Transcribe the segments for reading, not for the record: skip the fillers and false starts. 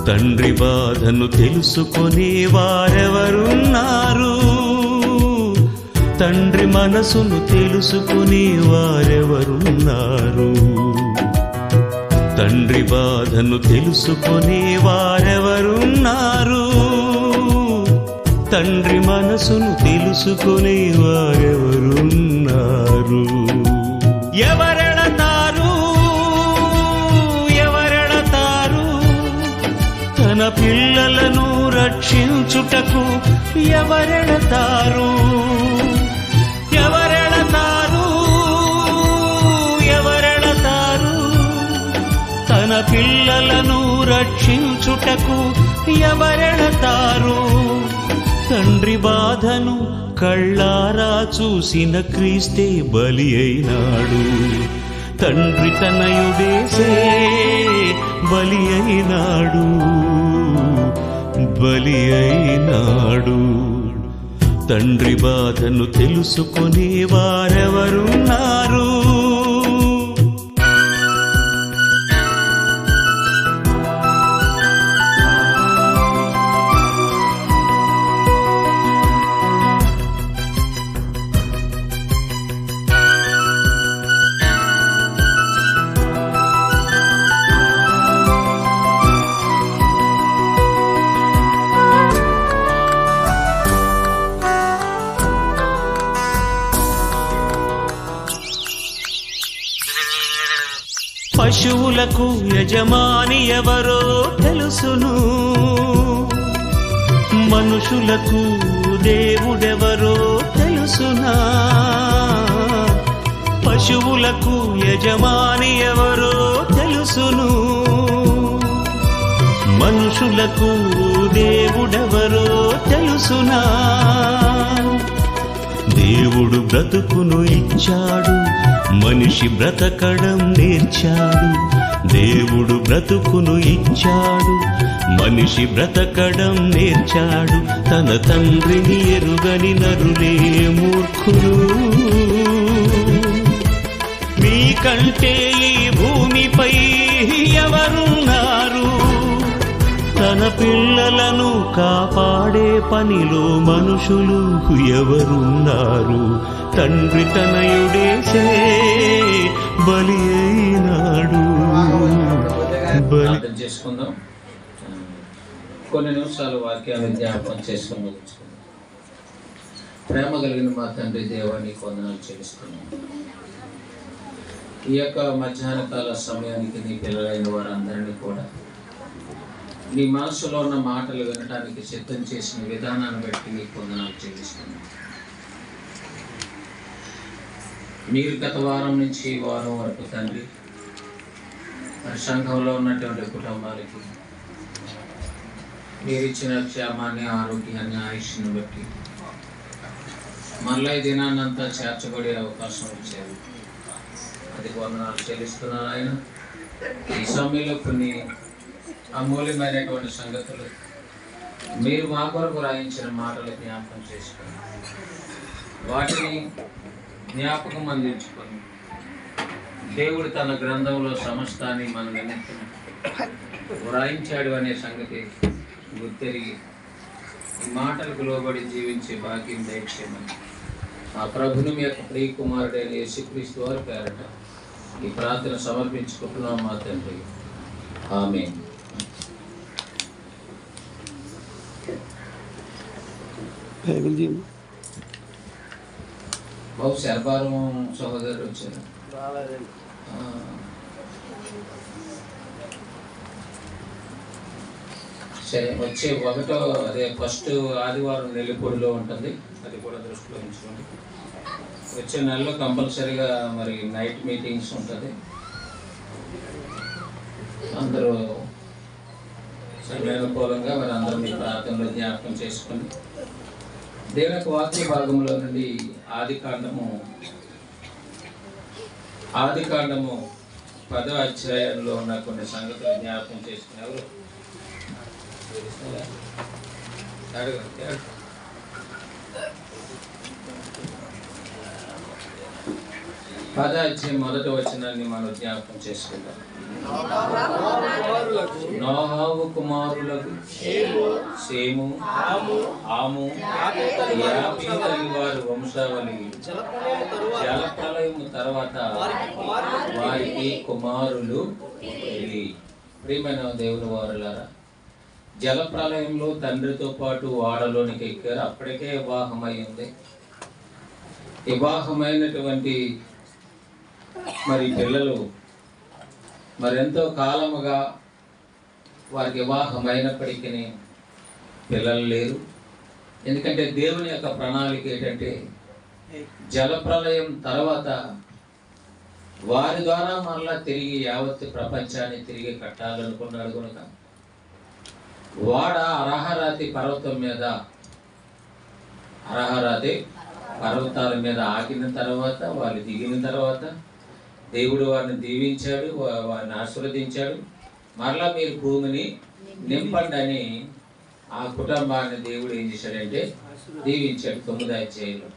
తండ్రి బాధను తెలుసుకునే వారెవరున్నారు? తండ్రి మనసును తెలుసుకునే వారెవరున్నారు? తండ్రి బాధను తెలుసుకునే వారెవరున్నారు? తండ్రి మనసును తెలుసుకునే వారెవరున్నారు? ఎవరెడతారు తన పిల్లలను రక్షించుటకు? ఎవరెడతారు తన పిల్లలను రక్షించుటకు? ఎవరెడతారు? తండ్రి బాధను కళ్ళారా చూసిన క్రీస్తే బలి అయినాడు. తండ్రి తనయుడేసే బలి అయినాడు. తండ్రి బాధను తెలుసుకునే వారెవరున్నారు? పశువులకు యజమాని ఎవరో తెలుసును, మనుషులకు దేవుడెవరో తెలుసునా? పశువులకు యజమాని ఎవరో తెలుసును, మనుషులకు దేవుడెవరో తెలుసునా? దేవుడు బ్రతుకును ఇచ్చాడు, మనిషి బ్రతకడం నేర్చాడు. దేవుడు బ్రతుకును ఇచ్చాడు, మనిషి బ్రతకడం నేర్చాడు. తన తండ్రిని ఎరుగని నరులే మూర్ఖులు. మీకంటే ఈ భూమిపై ఎవరున్నారు? తన పిల్లలను కాపాడే పనిలో మనుషులు ఎవరున్నారు? తండ్రి తనయుడేసే బలి అయినాడు. చేసుకుందాం. కొన్ని నిమిషాలు వాక్యాన్ని జ్ఞాపకం చేసుకుని ముగించుకుందాం. ప్రేమ కలిగిన మా తండ్రి దేవానికి వందనాలు చెల్లిస్తున్నాం. ఈ యొక్క మధ్యాహ్న కాల సమయానికి నీ పిల్లలైన వారందరినీ కూడా నీ మనసులో ఉన్న మాటలు వినడానికి సిద్ధం చేసిన విధానాన్ని బట్టి నీకు వందనాలు చెల్లిస్తున్నాం. మీరు గత వారం నుంచి ఈ వారం వరకు తండ్రి మరి సంఘంలో ఉన్నటువంటి కుటుంబాలకి మీరు ఇచ్చిన క్షేమాన్ని, ఆరోగ్యాన్ని, ఆయుష్ని బట్టి మళ్ళీ ఈ దినాన్నంతా చేర్చబడే అవకాశం ఇచ్చారు. అది వందనాలు చెల్లిస్తున్నాను ఆయన. ఈ సమయంలో కొన్ని అమూల్యమైనటువంటి సంగతులు మీరు మా కొరకు రాయించిన మాటలు జ్ఞాపకం చేసుకొని వాటిని జ్ఞాపకం అందించుకొని దేవుడు తన గ్రంథంలో సమస్తాన్ని మన నిమిత్తం వ్రాయించాడు అనే సంగతి గుర్తెరిగి ఈ మాటలకు లోబడి జీవించే భాగ్యం దయచేయమని ఆ ప్రభుని మీ యొక్క ప్రియ కుమారుడైన యేసుక్రీస్తు వారి పేరట ఈ ప్రార్థన సమర్పించుకుంటున్నాం మా తండ్రి. ఆమేన్. బాబు శర్బారం సహోదరుడు వచ్చారు. వచ్చే ఒకటో అదే ఫస్ట్ ఆదివారం నెల్లిపూడిలో ఉంటుంది. అది కూడా దృష్టిలో ఉంచుకోండి. వచ్చే నెలలో కంపల్సరీగా మరి నైట్ మీటింగ్స్ ఉంటుంది. అందరూ సమయానుకూలంగా మరి అందరూ మీ ప్రార్థనలో జ్ఞాపకం చేసుకొని దేవుని యొక్క వాక్య భాగంలో నుండి ఆది కాండము 10వ అధ్యాయంలో ఉన్న కొన్ని సంగతులు జ్ఞాపకం చేసుకుని ఎవరు అధ్యాయం 1వ వచనాన్ని మనం జ్ఞాపకం చేసుకుంటాం. నోహావు కుమారులకు షేము, హాము, యాపేతు అను వారి వంశావళి. జలప్రలయము తర్వాత వారికి కుమారులు పుట్టిరి. ప్రియమైన దేవుని వారులారా, జలప్రలయంలో తండ్రితో పాటు ఓడలోనికి ఎక్కారు. అప్పటికే వివాహమై ఉంది. వివాహమైనటువంటి మరి పిల్లలు మరెంతో కాలముగా వారికి వివాహమైనప్పటికీ పిల్లలు లేరు. ఎందుకంటే దేవుని యొక్క ప్రణాళిక ఏంటంటే జలప్రలయం తర్వాత వారి ద్వారా మరలా తిరిగి యావత్ ప్రపంచాన్ని తిరిగి కట్టాలనుకున్నాడు కనుక వాడ అరహరాతి పర్వతాల మీద ఆగిన తర్వాత వాళ్ళు దిగిన తర్వాత దేవుడు వారిని దీవించాడు, వారిని ఆశీర్వదించాడు. మరలా మీరు భూమిని నింపండి అని ఆ కుటుంబాన్ని దేవుడు ఏం చేశాడంటే దీవించాడు. 9వ అధ్యాయంలో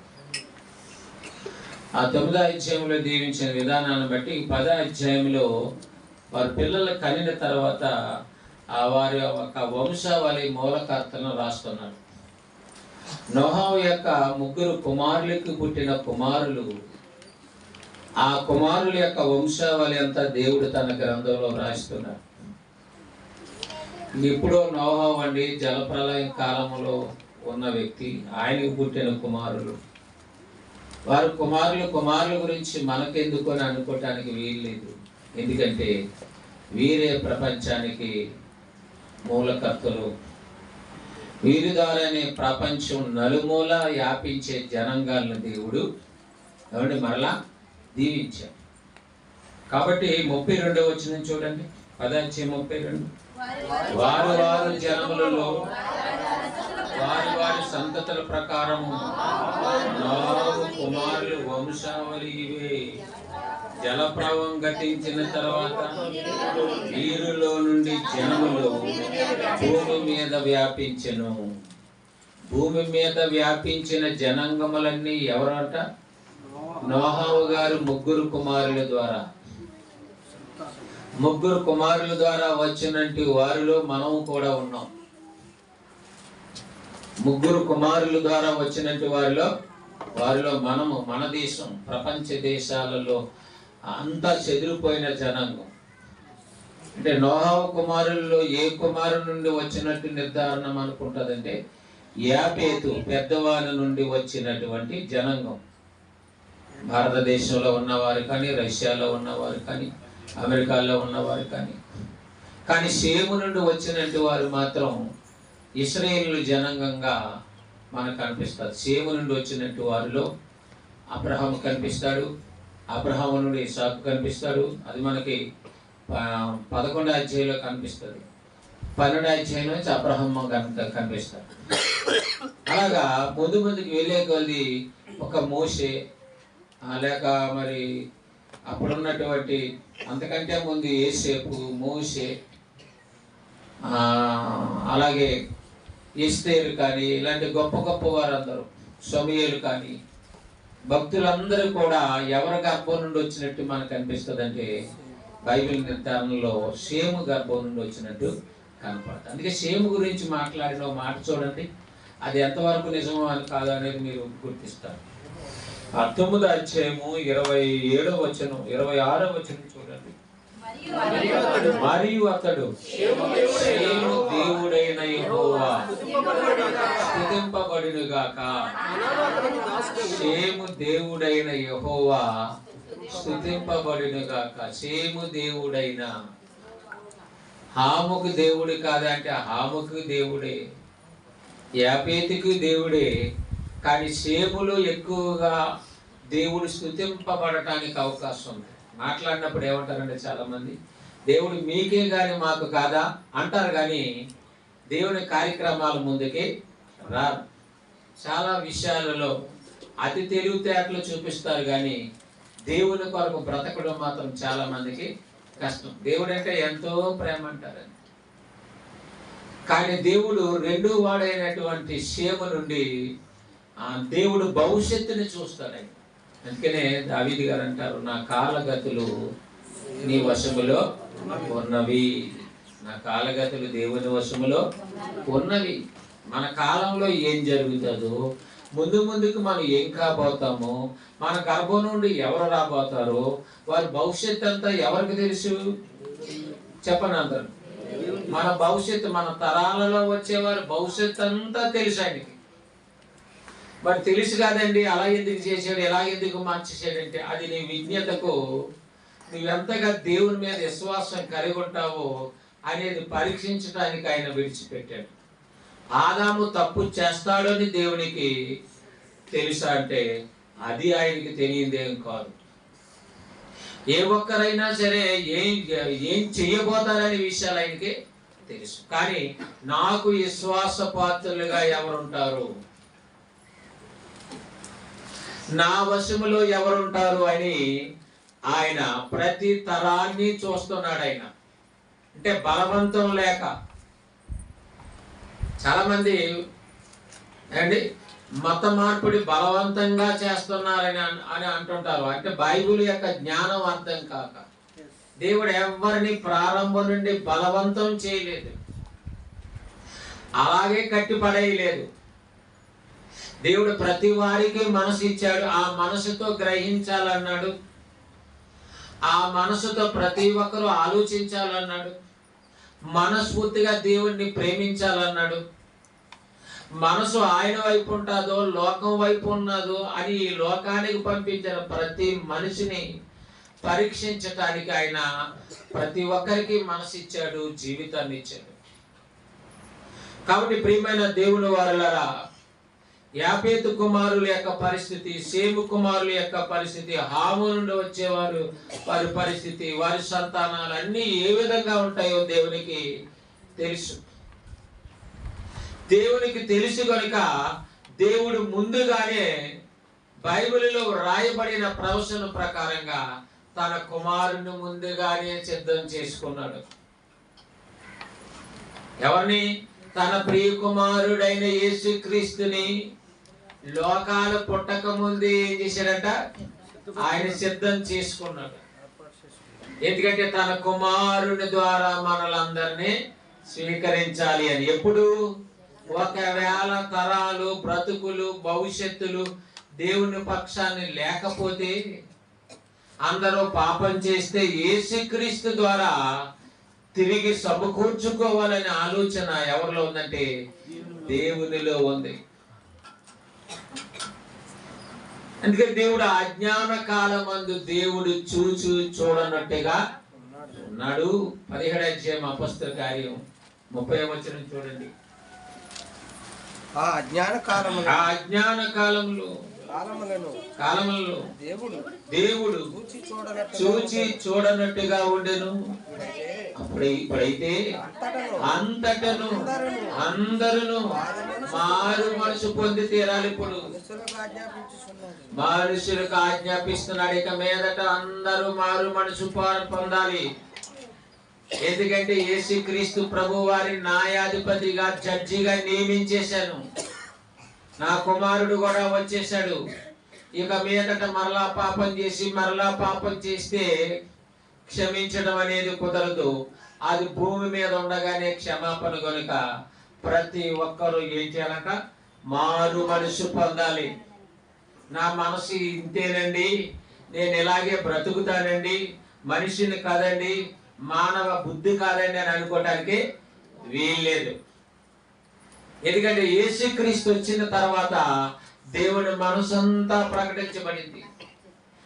ఆ 9వ అధ్యాయంలో దీవించిన విధానాన్ని బట్టి 10వ అధ్యాయంలో వారి పిల్లలు కనిన తర్వాత వారి యొక్క వంశావళి మూలకర్తలను రాస్తున్నాడు. నోహావు యొక్క 3 కుమారులకు పుట్టిన కుమారులు, ఆ కుమారుల యొక్క వంశావళి అంతా దేవుడు తన గ్రంథంలో రాస్తున్నాడు. ఇప్పుడు నోహావు అండి జలప్రలయం కాలంలో ఉన్న వ్యక్తి, ఆయనకు పుట్టిన కుమారులు. వారి కుమారుల గురించి మనకెందుకు అని అనుకోవటానికి వీల్లేదు. ఎందుకంటే వీరే ప్రపంచానికి మూలకర్తలు. వీరి ద్వారానే ప్రపంచం నలుమూల వ్యాపించే జనాంగాలను దేవుడు మరలా దీవించాడు. కాబట్టి 32వ వచనం చూడండి. 10:32. వారు జనములలో వారి సంతతుల ప్రకారము నోహావు కుమారుల వంశావళి ఇవే. జలప్రవాహం గతించిన తర్వాత వీరిలో నుండి జనములు భూమి మీద వ్యాపించెను. భూమి మీద వ్యాపించిన జనాంగములన్నీ ఎవరట? నోహావు గారు 3 కుమారుల ద్వారా. 3 కుమారుల ద్వారా వచ్చినట్టు వారిలో మనము కూడా ఉన్నాం. 3 కుమారుల ద్వారా వచ్చినట్టు వారిలో మనము, మన దేశం ప్రపంచ దేశాలలో అంతా చెదిరిపోయిన జనాంగం. అంటే నోహావు కుమారుల్లో ఏ కుమారు నుండి వచ్చినట్టు నిర్ధారణ అనుకుంటుందంటే యాపేతు పెద్దవాని నుండి వచ్చినటువంటి జనాంగం. భారతదేశంలో ఉన్నవారు కానీ, రష్యాలో ఉన్నవారు కానీ, అమెరికాలో ఉన్నవారు కానీ షేము నుండి వచ్చినట్టు వారు మాత్రం ఇశ్రాయేలు జనాంగంగా మనకు కనిపిస్తారు. షేము నుండి వచ్చినట్టు వారిలో అబ్రహాము కనిపిస్తాడు. అబ్రహాము నుండి ఇస్సాకు కనిపిస్తాడు. అది మనకి 11వ అధ్యాయంలో కనిపిస్తుంది. 12వ అధ్యాయం నుంచి అబ్రహాము కనిపిస్తాడు. అలాగా ముందుకు వెళ్ళే కొద్ది ఒక మోషే, లేక మరి అప్పుడున్నటువంటి అంతకంటే ముందు యేసేపు, మోషే, అలాగే ఎస్తేరు కానీ ఇలాంటి గొప్ప వారందరూ, సమూయేలు కానీ భక్తులందరూ కూడా ఎవరి గర్భం నుండి వచ్చినట్టు మనకు అనిపిస్తుంది అంటే బైబిల్ నిర్ధారణలో షేము గర్భం నుండి వచ్చినట్టు కనపడుతుంది. అందుకే షేము గురించి మాట్లాడిన మాట చూడండి, అది ఎంతవరకు నిజమో అని కాదు అనేది మీరు గుర్తిస్తారు. 9వ అధ్యాయము 27వ వచనం 26వ వచనం చూడండి. మరియు అతడు షేము దేవుడైన యెహోవా స్తుతింపబడునుగాక. షేము దేవుడైన యెహోవా స్తుతింపబడునుగాక. షేము దేవుడైన, హాముకు దేవుడు కాదంటే హాముకు దేవుడే, యాపేతుకు దేవుడే. కానీ షేములో ఎక్కువగా దేవుడు స్తుతింపబడటానికి అవకాశం ఉంది. మాట్లాడినప్పుడు ఏమంటారంటే చాలా మంది, దేవుడు మీకే కానీ మాకు కాదా అంటారు, కానీ దేవుని కార్యక్రమాల ముందుకే రారు. చాలా విషయాలలో అతి తెలివితేటలు చూపిస్తారు, కానీ దేవుని కొరకు బ్రతకడం మాత్రం చాలా మందికి కష్టం. దేవుడు అంటే ఎంతో ప్రేమ అంటారని, కానీ దేవుడు రెండో వాడైనటువంటి షేము నుండి దేవుడు భవిష్యత్తుని చూస్తాడని. అందుకనే దావీదు గారు అంటారు, నా కాలగతులు నీ వశములో ఉన్నవి. నా కాలగతులు దేవుని వశములో ఉన్నవి. మన కాలంలో ఏం జరుగుతుందో, ముందుకు మనం ఏం కాబోతామో, మన గర్భం నుండి ఎవరు రాబోతారో, వారి భవిష్యత్తు అంతా ఎవరికి తెలుసు చెప్పండి అందరు. మన భవిష్యత్తు, మన తరాలలో వచ్చేవారి భవిష్యత్తు అంతా తెలుసు ఆయనకి. మరి తెలుసు కాదండి, అలా ఎందుకు చేశాడు, ఎలా ఎందుకు మార్చేసాడంటే, అది నీ విజ్ఞతకు నువ్వెంతగా దేవుని మీద విశ్వాసం కలిగి ఉంటావో అనేది పరీక్షించడానికి ఆయన విడిచిపెట్టాడు. ఆదాము తప్పు చేస్తాడని దేవునికి తెలుసా అంటే అది ఆయనకి తెలియదేం కాదు. ఏ ఒక్కరైనా సరే ఏం చెయ్యబోతారనే విషయాలు ఆయనకి తెలుసు. కానీ నాకు విశ్వాస పాత్రులుగా ఎవరుంటారు, నా వశములో ఎవరుంటారు అని ఆయన ప్రతి తరాన్ని చూస్తున్నాడు. ఆయన అంటే బలవంతం లేక, చాలా మంది అండి మత మార్పిడి బలవంతంగా చేస్తున్నారని అంటుంటారు. అంటే బైబిల్ యొక్క జ్ఞానం అర్థం కాక. దేవుడు ఎవరిని ప్రారంభం నుండి బలవంతం చేయలేదు, అలాగే కట్టిపడేయలేదు. దేవుడు ప్రతి వారికి మనసు ఇచ్చాడు, ఆ మనసుతో గ్రహించాలన్నాడు, ఆ మనసుతో ప్రతి ఒక్కరూ ఆలోచించాలన్నాడు, మనస్ఫూర్తిగా దేవుణ్ణి ప్రేమించాలన్నాడు. మనసు ఆయన వైపు ఉంటుందో లోకం వైపు ఉన్నదో అని ఈ లోకానికి పంపించిన ప్రతి మనిషిని పరీక్షించటానికి ఆయన ప్రతి ఒక్కరికి మనసు ఇచ్చాడు, జీవితాన్ని ఇచ్చాడు. కాబట్టి ప్రియమైన దేవుని వారలారా, యాపేతు కుమారుల యొక్క పరిస్థితి, షేము కుమారుల యొక్క పరిస్థితి, హాము నుండి వచ్చేవారు వారి పరిస్థితి, వారి సంతానాలు అన్నీ ఏ విధంగా ఉంటాయో దేవునికి తెలుసు. దేవునికి తెలుసు కనుక దేవుడు ముందుగానే బైబిల్లో రాయబడిన ప్రవచన ప్రకారంగా తన కుమారుని ముందుగానే సిద్ధం చేసుకున్నాడు. ఎవరిని? తన ప్రియ కుమారుడైన యేసుక్రీస్తుని లోకాలు పుట్టక ముందే ఏం చేశాడట? ఆయన సిద్ధం చేసుకున్నాడు. ఎందుకంటే తన కుమారుని ద్వారా మనలందరినీ స్వీకరించాలి అని. ఎప్పుడు? ఒకవేళ తరాలు, బ్రతుకులు, భవిష్యత్తులు దేవుని పక్షాన్ని లేకపోతే, అందరూ పాపం చేస్తే యేసుక్రీస్తు ద్వారా తిరిగి సమకూర్చుకోవాలనే ఆలోచన ఎవరిలో ఉందంటే దేవునిలో ఉంది. అందుకే దేవుడు అజ్ఞాన కాలమందు దేవుడు చూడనట్టుగా ఉన్నాడు. 17వ అధ్యాయం అపొస్తలుల కార్యం 30వ వచనం చూడండి. ఆ అజ్ఞాన కాలములో దేవుడు చూచి చూడనట్టుగా ఉండెను. ఇప్పుడైతే అంతటను అందరూ మారు మనసు పొంది తీరాలి. ఇప్పుడు మనుషులకు ఆజ్ఞాపిస్తున్నాడు, ఇక మీదట అందరూ మారు మనసు పొందాలి. ఎందుకంటే యేసుక్రీస్తు ప్రభు వారి న్యాయాధిపతిగా, జడ్జిగా నియమించేశాను. నా కుమారుడు కూడా వచ్చేసాడు. ఇక మీదట మరలా పాపం చేస్తే క్షమించడం అనేది కుదరదు. అది భూమి మీద ఉండగానే క్షమాపణ కనుక ప్రతి ఒక్కరూ ఏం చేయాలంట? మారు మనసు పొందాలి. నా మనసు ఇంతేనండి, నేను ఇలాగే బ్రతుకుతానండి, మనిషిని కాదండి, మానవ బుద్ధి కాదండి అని అనుకోవటానికి వీల్లేదు. ఎందుకంటే యేసుక్రీస్తు వచ్చిన తర్వాత దేవుని మనసంతా ప్రకటించబడింది.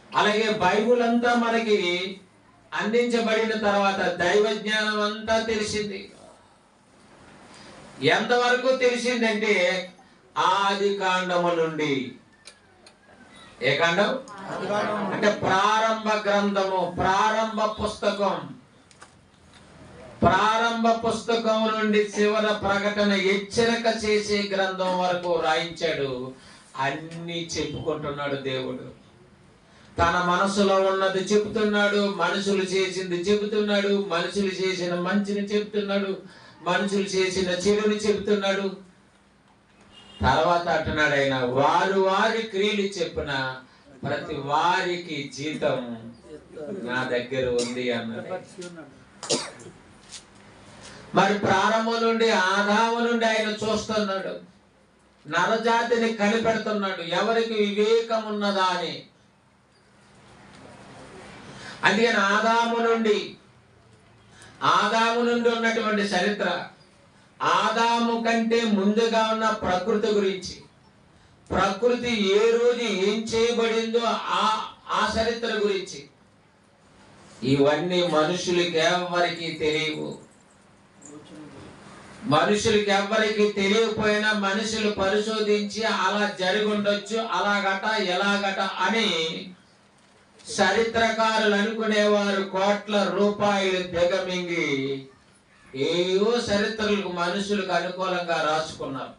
అలాగే బైబుల్ అంతా మనకి అందించబడిన తర్వాత దైవ జ్ఞానం అంతా తెలిసింది. ఎంతవరకు తెలిసిందంటే ఆది కాండము నుండి. ఏ కాండం అంటే ప్రారంభ గ్రంథము, ప్రారంభ పుస్తకం, ప్రారంభ పుస్తకం నుండి చివర ప్రకటన హెచ్చరిక చేసే గ్రంథం వరకు రాయించాడు. అన్ని చెప్పుకుంటున్నాడు దేవుడు. తన మనసులో ఉన్నది చెబుతున్నాడు, మనుషులు చేసింది చెబుతున్నాడు, మనుషులు చేసిన మంచిని చెబుతున్నాడు, మనుషులు చేసిన చెడుని చెబుతున్నాడు. తర్వాత అంటున్నాడు ఆయన, వారు వారి క్రియలు చెప్పున ప్రతి వారికి జీతం నా దగ్గర ఉంది అన్నాడు. మరి ప్రారంభం నుండి ఆదాము నుండి ఆయన చూస్తున్నాడు, నరజాతిని కనిపెడుతున్నాడు, ఎవరికి వివేకం ఉన్నదా అని. అందుకని ఆదాము నుండి ఉన్నటువంటి చరిత్ర, ఆదాము కంటే ముందుగా ఉన్న ప్రకృతి గురించి, ప్రకృతి ఏ రోజు ఏం చేయబడిందో ఆ చరిత్ర గురించి, ఇవన్నీ మనుషులకి ఎవరికి తెలియవు. మనుషులకి ఎవరికి తెలియకపోయినా మనుషులు పరిశోధించి అలా జరిగి ఉండొచ్చు, అలాగట ఎలాగట అని చరిత్రకారులు అనుకునేవారు. కోట్ల రూపాయలు దిగమింగి ఏవో చరిత్రలకు మనుషులకు అనుకూలంగా రాసుకున్నారు.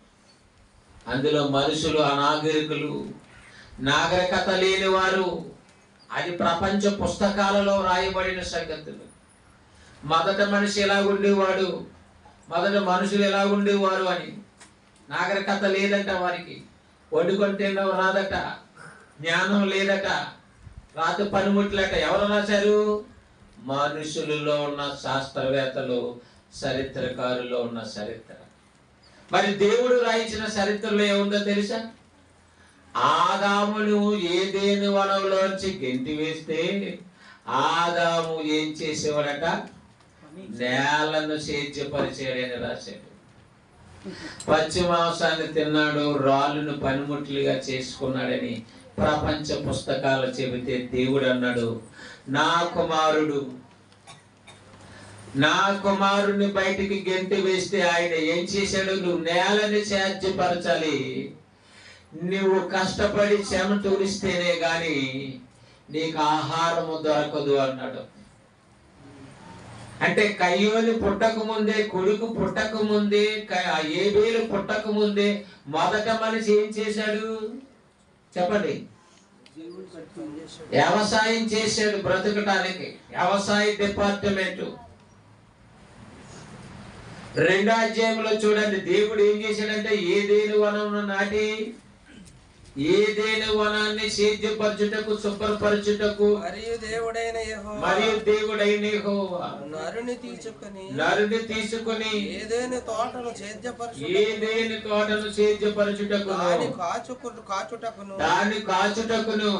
అందులో మనుషులు అనాగరికులు, నాగరికత లేని వారు. అది ప్రపంచ పుస్తకాలలో రాయబడిన సంగతులు. మొదట మనిషి ఎలాగుండేవాడు, మొదట మనుషులు ఎలాగుండేవారు అని. నాగరికత లేదట వారికి, వండుకొని తినడం రాదట, జ్ఞానం లేదట, రాత పనిముట్లట. ఎవరు రాశారు? మనుషులలో ఉన్న శాస్త్రవేత్తలు, చరిత్రకారులో ఉన్న చరిత్ర. మరి దేవుడు రాయించిన చరిత్రలో ఏముందో తెలుసా? ఆదామును ఏదేని వనంలోంచి గెంటి వేస్తే ఆదాము ఏం చేసేవాడట? నేలను సేద్యపరిచాడని రాశాడు. పచ్చి మాంసాన్ని తిన్నాడు, రాళ్ళను పనిముట్లుగా చేసుకున్నాడని ప్రపంచ పుస్తకాలు చెబితే దేవుడు అన్నాడు, నా కుమారుడిని బయటికి గెంటి వేస్తే ఆయన ఏం చేశాడు? నువ్వు నేలని సేద్యపరచాలి, నువ్వు కష్టపడి చెమటూరిస్తేనే గాని నీకు ఆహారము దొరకదు అన్నాడు. అంటే కయ్యోని పుట్టక ముందే, కొడుకు పుట్టక ముందే, ఏబేలు పుట్టక ముందే మొదట మనిషి ఏం చేశాడు చెప్పండి? వ్యవసాయం చేశాడు బ్రతకటానికి. వ్యవసాయ డిపార్ట్మెంట్ 2వ అధ్యాయంలో చూడండి, దేవుడు ఏం చేశాడంటే ఏదేని వనమును నాటి, ఏదేని వనాన్ని సేద్యపరచుటకు, శుభ్రపరచుటకు మరియు దేవుడైన యెహోవా నరుని తీసుకొని ఏదేని తోటను సేద్యపరచుటకు, దాన్ని కాచుటకును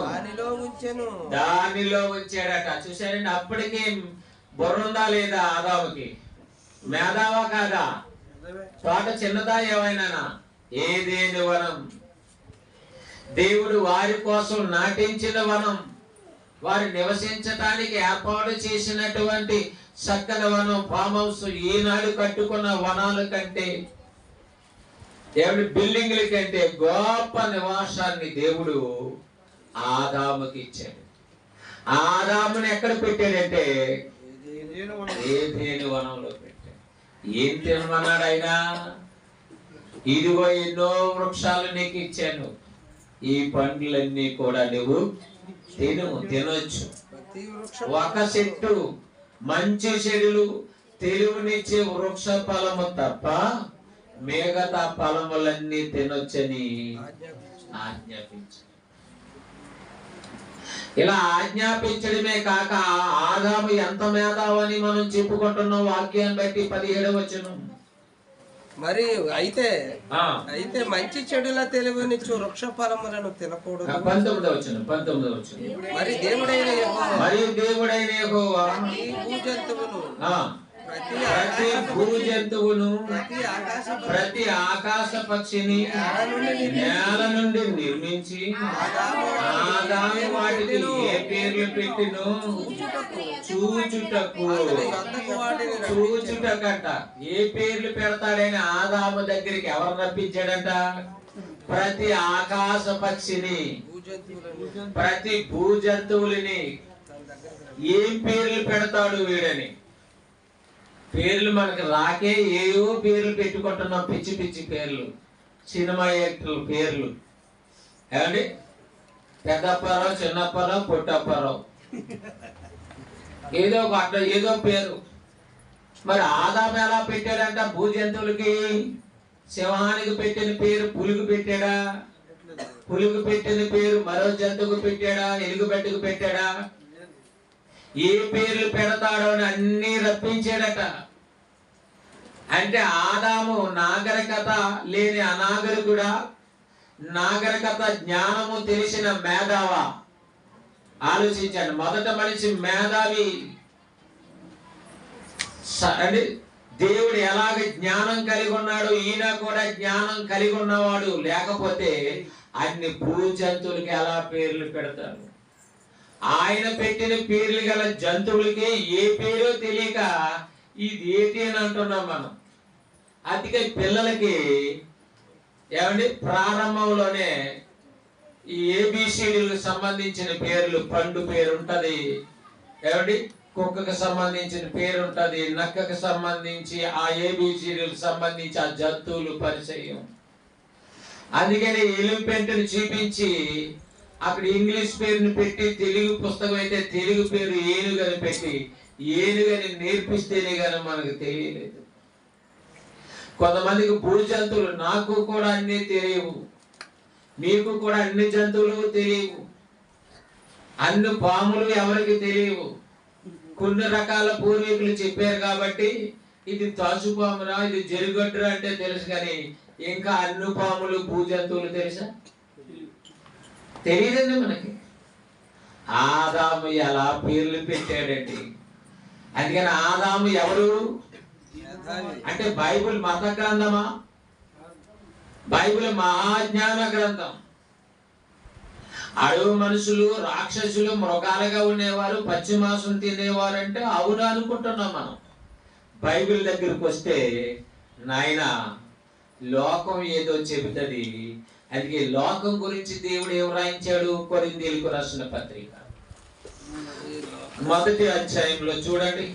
దానిలో ఉంచాడట. చూశారండి, అప్పటికే బుర్రుందా లేదా ఆదాముకి? మేధావా కాదా? తోట చిన్నదా ఏమైనా? ఏదేని వనం, దేవుడు వారి కోసం నాటించిన వనం, వారు నివసించటానికి ఏర్పాటు చేసినటువంటి చక్కని వనం, ఫామ్ హౌస్. ఈనాడు కట్టుకున్న వనాల కంటే, దేవుడి బిల్డింగ్ల కంటే గొప్ప నివాసాన్ని దేవుడు ఆదాముకి ఇచ్చాడు. ఆదాముని ఎక్కడ పెట్టాడంటే ఏదేని వనంలో పెట్టాడు. ఏం తినమన్నాడు ఆయన? ఇదిగో ఎన్నో వృక్షాలు నీకు ఇచ్చాను, ఈ పండ్లన్నీ కూడా నువ్వు తినొచ్చు. ఒక చెట్టు మంచి చెడులు తెలివినిచ్చే వృక్ష ఫలము తప్ప మిగతా ఫలములన్నీ తినొచ్చని ఆజ్ఞాపించాడు. ఇలా ఆజ్ఞాపించడమే కాక ఆదాము ఎంత మేధావని మనం చెప్పుకుంటున్నాం వాక్యాన్ని బట్టి. 17వ వచనం, మరి అయితే మంచి చెడుల తెలివినిచ్చు వృక్ష ఫలములను తినకూడదు. 19వ వచనం. మరి దేవుడైన యెహోవా ప్రతి భూజంతువును ప్రతి ఆకాశ పక్షిని నేల నుండి నిర్మించి ఆదాము వాటికి ఏ పేర్లు పెట్టినో చూచుటకట. ఏ పేర్లు పెడతాడని ఆదాము దగ్గరికి ఎవరు రప్పించాడంట? ప్రతి ఆకాశ పక్షిని, ప్రతి భూజంతువులని ఏం పేర్లు పెడతాడు వీడని. పేర్లు మనకు రాకే ఏవో పేర్లు పెట్టుకుంటున్నాం, పిచ్చి పిచ్చి పేర్లు, సినిమా యాక్టర్ల పేర్లు. ఏమండి, పెద్దప్పారావు, చిన్నప్పారావు, పొట్టప్పారావు, ఏదో ఒక అట్లా ఏదో పేరు. మరి ఆదాము ఎలా పెట్టాడంట? భూజంతువులకి సింహానికి పెట్టిన పేరు పులుగు పెట్టాడా? పులుగు పెట్టిన పేరు మరో జంతువుకు పెట్టాడా? ఎలుగుబెట్టుకు పెట్టాడా? ఏ పేర్లు పెడతాడో అని అన్ని రప్పించాడట. అంటే ఆదాము నాగరికత లేని అనాగరికుడా, నాగరికత జ్ఞానము తెలిసిన మేధావా? ఆలోచించండి. మొదట మనిషి మేధావి అంటే దేవుడు ఎలాగ జ్ఞానం కలిగి ఉన్నాడు, ఈయన కూడా జ్ఞానం కలిగి ఉన్నవాడు. లేకపోతే అన్ని భూజంతువులకి ఎలా పేర్లు పెడతారు? ఆయన పెట్టిన పేర్లు గల జంతువులకి ఏ పేరో తెలియక ఇది ఏంటి అని అంటున్నాం మనం. అందుకే పిల్లలకి ఏమండి ప్రారంభంలోనే ఈ ఏబిసిడీలకు సంబంధించిన పేర్లు, పండు పేరు ఉంటది, ఏమండి కుక్కకు సంబంధించిన పేరు ఉంటది, నక్కకు సంబంధించి ఆ ఏబిసిడీలకు సంబంధించి ఆ జంతువులు పరిచయం. అందుకని ఎలిఫెంట్ని చూపించి అక్కడ ఇంగ్లీష్ పేరుని పెట్టి, తెలుగు పుస్తకం అయితే తెలుగు పేరు ఏనుగని పెట్టి ఏనుగని నేర్పిస్తేనే కానీ మనకు తెలియలేదు. కొంతమందికి భూ జంతువులు, నాకు కూడా అన్నీ తెలియవు, మీకు కూడా అన్ని జంతువులు తెలియవు, అన్ని పాములు ఎవరికి తెలియవు. కొన్ని రకాల పూర్వీకులు చెప్పారు కాబట్టి ఇది తాచుపామురా, ఇది జరుగడ్రా అంటే తెలుసు, కానీ ఇంకా అన్ని పాములు భూ జంతువులు తెలుసా? తెలియదండి మనకి. ఆదాము ఎలా పేర్లు పెట్టాడండి. అందుకని ఆదాము ఎవరు అంటే బైబిల్ మత గ్రంథమా? బైబిల్ మహాజ్ఞాన గ్రంథం. అడవి మనుషులు, రాక్షసులు, మృగాలుగా ఉండేవారు, పచ్చి మాంసం తినేవారు అంటే అవును అనుకుంటున్నాం మనం. బైబిల్ దగ్గరికి వస్తే నాయన లోకం ఏదో చెబుతుంది. అందుకే లోకం గురించి దేవుడు ఏం రాయించాడు? కొరింథీయులకు రాసిన పత్రిక 1వ అధ్యాయంలో చూడండి,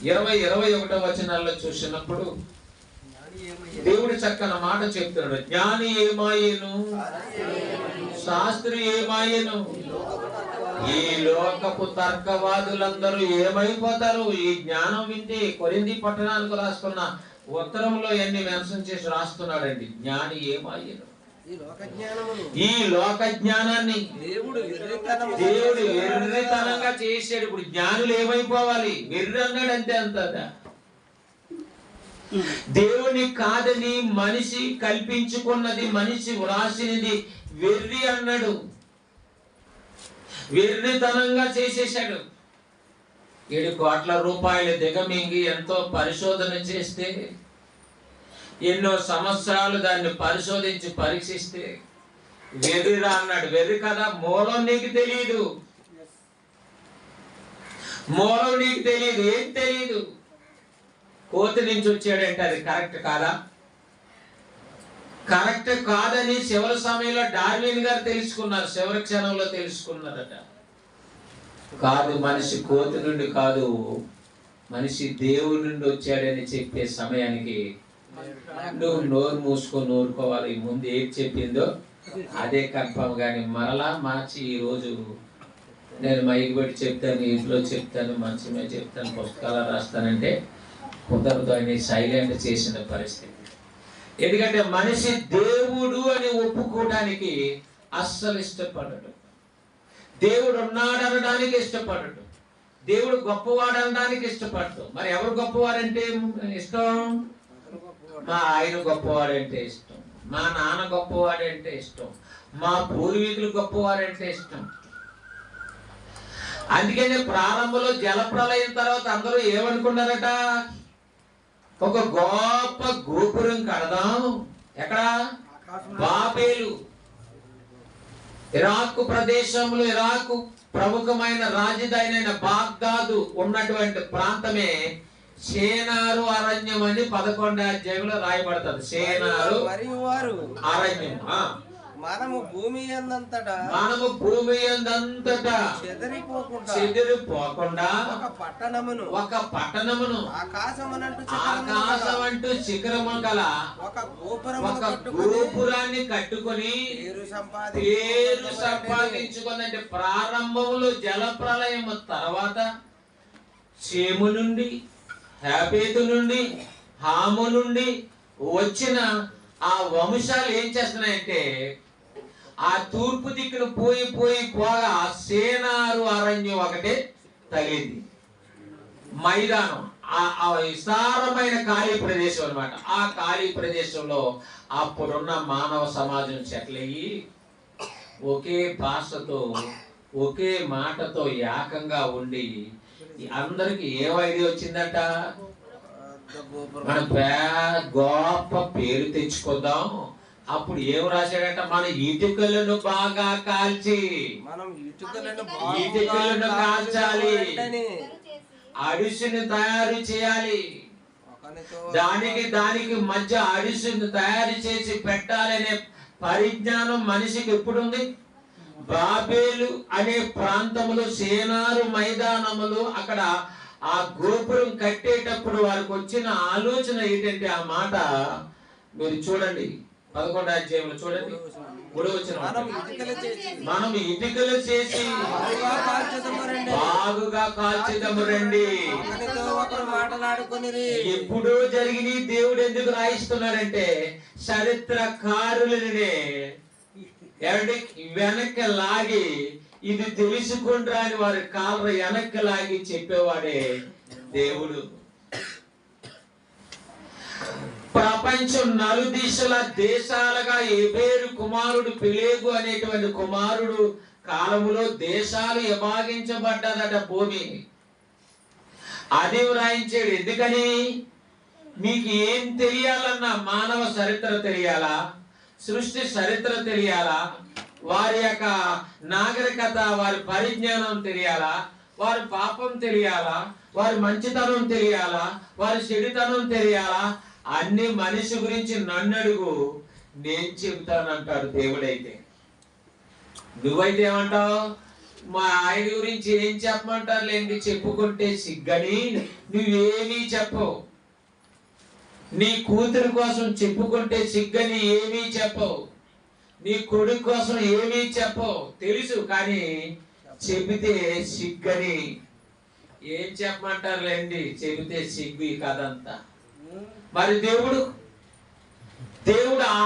20-21 వచనాల్లో చూసినప్పుడు దేవుడు చక్కని మాట చెప్తున్నాడు. జ్ఞాని ఏమాయను, శాస్త్రి ఏమాయను, ఈ లోకపు తర్కవాదులందరూ ఏమైపోతారు? ఈ జ్ఞానం వింటే కొరింథీ పట్టణానికి రాసుకున్న ఉత్తరంలో ఎన్ని మెన్షన్ చేసి రాస్తున్నాడండి. జ్ఞాని ఏమాయను, ఈ లోక జ్ఞానాన్ని దేవుడు వెర్రితనంగా చేసాడు. ఇప్పుడు జ్ఞానులు ఏమైపోవాలి? వెర్రి అన్నాడు అంతే. అంతదా దేవుని కాదని మనిషి కల్పించుకున్నది, మనిషి వ్రాసినది వెర్రి అన్నాడు. వెర్రితనంగా చేసేసాడు. 7 కోట్ల రూపాయలు దిగమింగి ఎంతో పరిశోధన చేస్తే, ఎన్నో సంవత్సరాలు దాన్ని పరిశోధించి పరీక్షిస్తే వెర్రిరా అన్నాడు. వెర్రి కదా, మూలం నీకు తెలియదు, మూలం నీకు తెలియదు, ఏం తెలియదు. కోతి నుంచి వచ్చాడంటే అది కరెక్ట్ కాదా? కరెక్ట్ కాదని చివరి సమయంలో డార్విన్ గారు తెలుసుకున్నారు, చివరి క్షణంలో తెలుసుకున్నారట. కాదు, మనిషి కోతి నుండి కాదు, మనిషి దేవుడి నుండి వచ్చాడని చెప్పే సమయానికి నువ్వు నోరు మూసుకొని ఊరుకోవాలి. ముందు ఏది చెప్పిందో అదే కన్ఫర్మ్. కానీ మరలా మార్చి ఈరోజు నేను మైకి పెట్టి చెప్తాను, ఇంట్లో చెప్తాను, మంచమే చెప్తాను, పుస్తకాలు రాస్తానంటే కుదరదు అని సైలెంట్ చేసిన పరిస్థితి. ఎందుకంటే మనిషి దేవుడు అని ఒప్పుకోవడానికి అస్సలు ఇష్టపడడు. దేవుడు ఉన్నాడు అనడానికి ఇష్టపడడు. దేవుడు గొప్పవాడు అనడానికి ఇష్టపడదు. మరి ఎవరు గొప్పవారంటే ఇష్టం? మా ఆయన గొప్పవాడంటే ఇష్టం, మా నాన్న గొప్పవాడంటే ఇష్టం, మా పూర్వీకులు గొప్పవారంటే ఇష్టం. అందుకనే ప్రారంభంలో జలప్రలయం తర్వాత అందరూ ఏమనుకున్నారట? ఒక గొప్ప గోపురం కడదాం. ఎక్కడ? బాబేలు, ఇరాక్ ప్రదేశంలో, ఇరాక్ ప్రముఖమైన రాజధాని అయిన బాగ్దాదు ఉన్నటువంటి ప్రాంతమే షేనారు అరణ్యం అని 11వ అధ్యాయంలో రాయబడుతుంది. షేనారు అరణ్యం. మనము భూమి యందంతటా చెదిరిపోకుండా ఒక పట్టణమును ఆకాశమంటూ శిఖరము గల ఒక గోపురాన్ని కట్టుకొని పేరు సంపాదించుకుందంటే ప్రారంభంలో జల ప్రళయము తర్వాత షేము నుండి హేపెతు నుండి హాము నుండి వచ్చిన ఆ వంశాలు ఏం చేస్తున్నాయంటే ఆ తూర్పు దిక్కును పోగా సేనారు అరణ్యం ఒకటే తగిలింది. మైదానం, ఆ విస్తారమైన ఖాళీ ప్రదేశం అన్నమాట. ఆ ఖాళీ ప్రదేశంలో అప్పుడున్న మానవ సమాజం సెటిల్ అయ్యి ఒకే భాషతో ఒకే మాటతో ఏకంగా ఉండి అందరికి ఏం ఐడియా వచ్చిందట, మనం గొప్ప పేరు తెచ్చుకుందాం. అప్పుడు ఏం రాశాడట, మన ఇటుకలను బాగా కాల్చి ఇటుకలను కాల్చాలి, అడిసిని తయారు చేయాలి, దానికి మధ్య అడిసిని తయారు చేసి పెట్టాలనే పరిజ్ఞానం మనిషికి ఎప్పుడుంది? బాబేలు అనే ప్రాంతములో సేనారు మైదానములు అక్కడ ఆ గోపురం కట్టేటప్పుడు వారికి వచ్చిన ఆలోచన ఏంటంటే, ఆ మాట మీరు చూడండి 11వ అధ్యాయంలో చూడండి, 3వ వచనం, మనం ఇటుకలు చేసి బాగుగా కాల్చేదము రండి. ఎప్పుడో జరిగిన దేవుడు ఎందుకు రాయిస్తున్నాడంటే చరిత్రకారులనే వెనక్కి లాగి ఇది తెలుసుకుంటా అని వారి కాళ్ళ వెనక్కి లాగి చెప్పేవాడే దేవుడు. ప్రపంచం నలుదిశల దేశాలుగా ఎబేరు కుమారుడు పెలేగు అనేటువంటి కుమారుడు కాలములో దేశాలు విభాగించబడ్డదట భూమి. అది వ్రాయించాడు. ఎందుకని? మీకు ఏం తెలియాలన్నా మానవ చరిత్ర తెలియాలా, సృష్టి చరిత్ర తెలియాలా, వారి యొక్క నాగరికత, వారి పరిజ్ఞానం తెలియాలా, వారి పాపం తెలియాలా, వారి మంచితనం తెలియాలా, వారి చెడుతనం తెలియాలా, అన్ని మనిషి గురించి నన్ను అడుగు, నేను చెబుతానంటాడు దేవుడైతే. నువ్వైతే ఏమంటావు? మా ఆయన గురించి ఏం చెప్పమంటారు లేండి, చెప్పుకుంటే సిగ్గని నువ్వేమీ చెప్పవు. నీ కూతురు కోసం చెప్పుకుంటే సిగ్గని ఏమీ చెప్పవు. నీ కొడుకు కోసం ఏమీ చెప్పవు, తెలుసు, కానీ చెబితే సిగ్గని ఏం చెప్పమంటారులేండి, చెబితే సిగ్గు ఈ కథంతా. మరి దేవుడు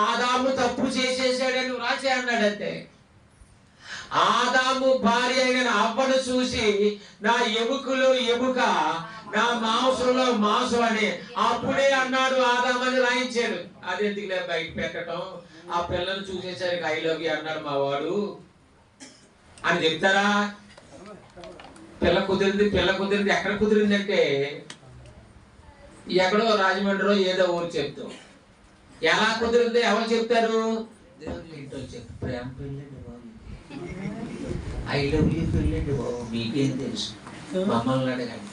ఆదాము తప్పు చేసేసాడని రాసే అన్నాడంటే, ఆదాము భార్య అయిన అవ్వను చూసి నా ఎముకలో ఎముక, నా మాంసంలో మాంసం అని అప్పుడే అన్నాడు ఆదామని రాయించాడు. అది ఎందుకులే బయట పెట్టడం, ఆ పిల్లను చూసేసరికి ఐ లవ్ యూ అన్నాడు మా వాడు అని చెప్తారా? పిల్ల కుదిరింది ఎక్కడ కుదిరిందంటే ఎక్కడో రాజమండ్రిలో ఏదో ఊరు చెప్తాం. ఎలా కుదిరిందో ఎవరు చెప్తారు? ఇంట్లో చెప్తారు, ప్రేమ పెళ్ళండి బాబు, ఐ లవ్ యూ పెళ్ళండి బాబు, మీకేం తెలుసు, మమ్మల్ని అడగండి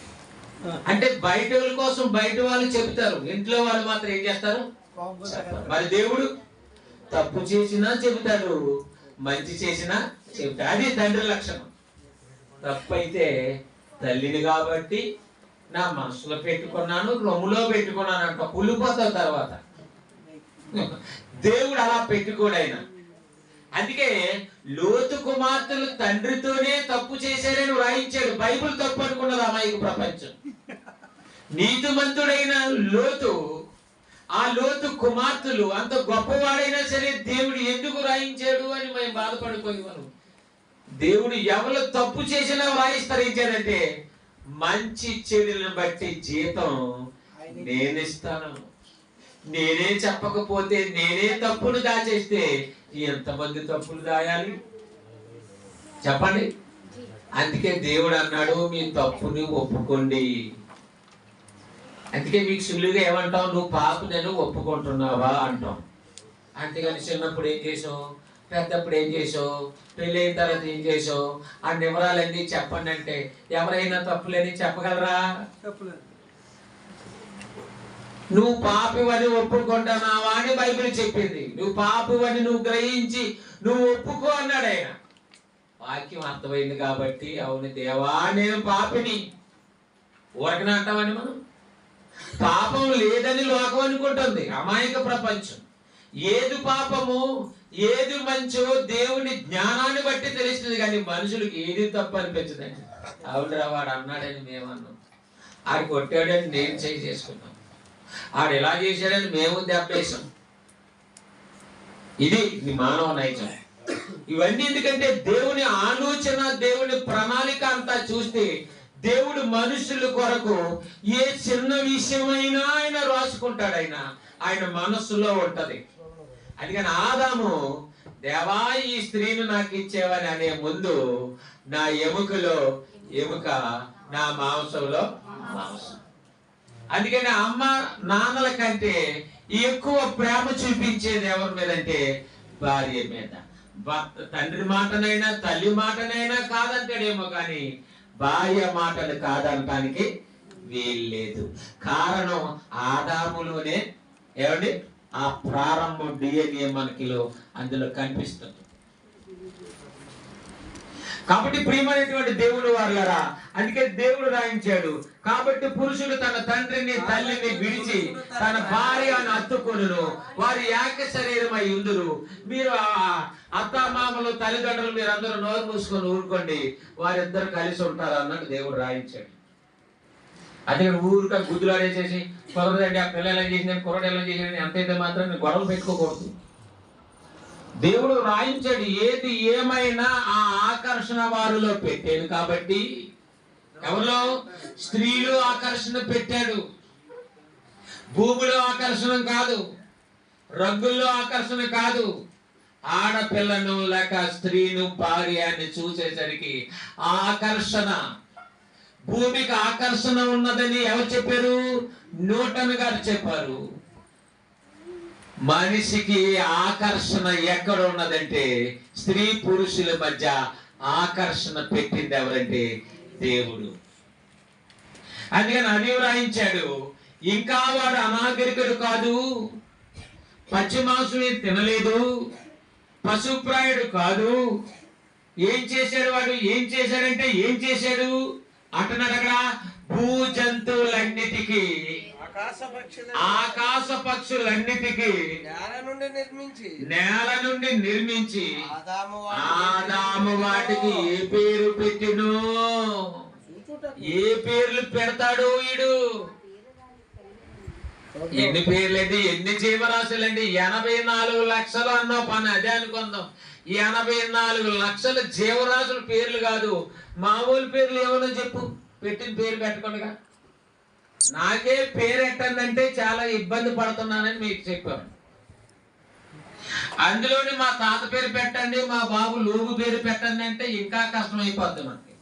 అంటే బయట వాళ్ళ కోసం బయట వాళ్ళు చెప్తారు, ఇంట్లో వాళ్ళు మాత్రం ఏం చేస్తారు? మరి దేవుడు తప్పు చేసినా చెబుతాడు, మంచి చేసినా చెబుతాడు. అది తండ్రి లక్షణం. తప్పు అయితే తల్లిని కాబట్టి నా మనసులో పెట్టుకున్నాను, రొమ్ములో పెట్టుకున్నాను అంట, కులిపోతావు తర్వాత. దేవుడు అలా పెట్టుకోడైనా. అందుకే లోతు కుమార్తెలు తండ్రితోనే తప్పు చేశారని వ్రాయించాడు. బైబిల్ తప్పు అనుకున్నది అమాయక ప్రపంచం. నీతిమంతుడైన లోతు, ఆ లోతు కుమార్తెలు అంత గొప్పవాడైనా సరే దేవుడు ఎందుకు రాయించాడు అని మేము బాధపడిపోయాను. దేవుడు ఎవరు తప్పు చేసినా వ్రాయిస్తారంటే మంచి చెడులను బట్టి జీతం నేనిస్తాను. నేనే చెప్పకపోతే, నేనే తప్పులు దాచేస్తే ఎంతమంది తప్పులు దాయాలి చెప్పండి? అందుకే దేవుడు అన్నాడు, మీ తప్పుని ఒప్పుకోండి. అందుకే మీకు సులువుగా ఏమంటావు? నువ్వు పాప నేను ఒప్పుకుంటున్నావా అంటాం. అంతేగాని చిన్నప్పుడు ఏం చేసావు, పెద్దప్పుడు ఏం చేసావు, పెళ్ళైన తర్వాత ఏం చేసావు, ఆ వివరాలన్నీ చెప్పండి అంటే ఎవరైనా తప్పులేని చెప్పగలరా? నువ్వు పాపివని ఒప్పుకుంటున్నావా అని బైబిల్ చెప్పింది. నువ్వు పాపివని నువ్వు గ్రహించి నువ్వు ఒప్పుకో అన్నాడు ఆయన. వాక్యం అర్థమైంది కాబట్టి అవును దేవా నేను పాపిని ఊరకనే అంటామని మనం. పాపం లేదని లోకం అనుకుంటుంది, అమాయక ప్రపంచం. ఏది పాపము ఏది మంచో దేవుని జ్ఞానాన్ని బట్టి తెలుస్తుంది, కానీ మనుషులకు ఏది తప్పు అనిపించదండి. అవునురా వాడు అన్నాడని మేమన్నాం, ఆడు కొట్టాడని నేను చేసుకున్నాం, ఆడు ఎలా చేశాడని మేము దెబ్బేసాం. ఇది మానవ నైజం. ఇవన్నీ ఎందుకంటే దేవుని ఆలోచన, దేవుని ప్రణాళిక అంతా చూస్తే దేవుడు మనుషుల కొరకు ఏ చిన్న విషయమైనా ఆయన రాసుకుంటాడు. ఆయన మనస్సులో ఉంటది. అందుకని ఆదాము దేవా ఈ స్త్రీని నాకు ఇచ్చేవని అనే ముందు నా ఎముకలో ఎముక, నా మాంసంలో మాంసం. అందుకని అమ్మ నాన్నల కంటే ఎక్కువ ప్రేమ చూపించేది ఎవరి మీద అంటే భార్య మీద. తండ్రి మాటనైనా తల్లి మాటనైనా కాదంటాడేమో, కానీ భార్య మాటలు కాదనటానికి వీల్లేదు. కారణం ఆదాములోనే ఏమండి ఆ ప్రారంభ DNA మనకిలో అందులో కనిపిస్తుంది. కాబట్టి ప్రియమైనటువంటి దేవుడు వారులారా, అందుకే దేవుడు రాయించాడు, కాబట్టి పురుషుడు తన తండ్రిని తల్లిని విడిచి తన భార్యను హత్తుకొనును, వారి ఏక శరీరమై ఉందురు. మీరు అత్తమామలు తల్లిదండ్రులు మీరు అందరూ నోరు మూసుకొని ఊరుకోండి, వారిద్దరు కలిసి ఉంటారు అన్నట్టు దేవుడు రాయించాడు. అదే ఊరిక గుద్దులాడేసేసి కుదరదండి ఆ పిల్లలు ఏం చేసిందని కుర్రడు ఎలా చేసిందని అంతైతే మాత్రం నేను గొడవలు పెట్టుకోకూడదు. దేవుడు రాయించాడు. ఏది ఏమైనా ఆ ఆకర్షణ వారిలో పెట్టాడు. కాబట్టి ఎవరిలో స్త్రీలు ఆకర్షణ పెట్టాడు. భూమిలో ఆకర్షణ కాదు, రంగుల్లో ఆకర్షణ కాదు. ఆడపిల్లను లేక స్త్రీను భార్యాన్ని చూసేసరికి ఆకర్షణ. భూమికి ఆకర్షణ ఉన్నదని ఎవరు చెప్పారు? న్యూటన్ గారు చెప్పారు. మనిషికి ఆకర్షణ ఎక్కడ ఉన్నదంటే స్త్రీ పురుషుల మధ్య ఆకర్షణ పెట్టింది ఎవరంటే దేవుడు. అందుకని అది రాయించాడు. ఇంకా వాడు అనాగరికుడు కాదు, పచ్చి మాంసం తినలేదు, పశుప్రాయుడు కాదు. ఏం చేశాడు వాడు? ఏం చేశాడంటే ఏం చేశాడు అంటున్నాడు అక్కడ. భూ జంతువులన్నిటికీ ఆకాశ పక్షులన్నిటికీ నేల నుండి నిర్మించి ఆదాము వాటికి ఏ పేరు పెట్టిను? ఏ పేర్లు పెడతాడు వీడు? ఎన్ని పేర్లండి, ఎన్ని జీవరాశులండి? 84 లక్షలు అన్నో పని అదే అనుకుందాం. 84 లక్షల జీవరాశుల పేర్లు కాదు, మామూలు పేర్లు ఏమన్నా చెప్పు. పెట్టిన పేరు పెట్టకుండా నాకే పేరు ఎట్టందంటే చాలా ఇబ్బంది పడుతున్నానని మీకు చెప్పాను. అందులోని మా తాత పేరు పెట్టండి, మా బాబు లూగు పేరు పెట్టండి అంటే ఇంకా కష్టమైపోద్ది మనకి.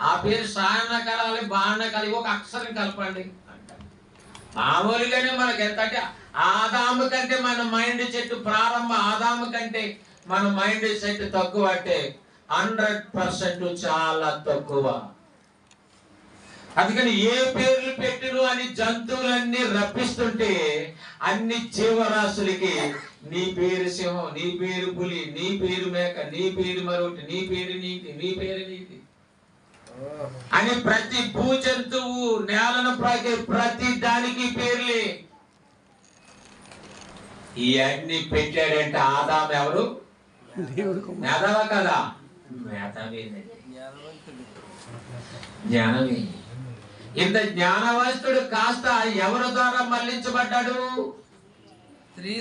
ఆ పేరు సాయన కలాలి, బాణ కలిగి ఒక అక్షరం కలపండి అంటారు. మామూలుగానే మనకి ఎంత అంటే ఆదాము కంటే మన మైండ్ సెట్ ప్రారంభ ఆదాము కంటే మన మైండ్ సెట్ తక్కువ అంటే 100% చాలా తక్కువ. అందుకని ఏ పేర్లు పెట్టిరు అని జంతువులన్నీ రప్పిస్తుంటే అన్ని జీవరాశులకి నీ పేరు సింహం, నీ పేరు పులి, నీ పేరు మేక, నీ పేరు మరొకటి, నీ పేరు నీతి, నీ పేరు నీతి అని ప్రతి భూ జంతువు నేలను ప్రాకే ప్రతి దానికి పేర్లే. ఇవన్నీ పెట్టాడంటే ఆదాము ఎవరు? మేధావా కదా? జ్ఞానమే. ఇంత జ్ఞానవంతుడు కాస్త ఎవరి ద్వారా మళ్లించబడ్డాడు?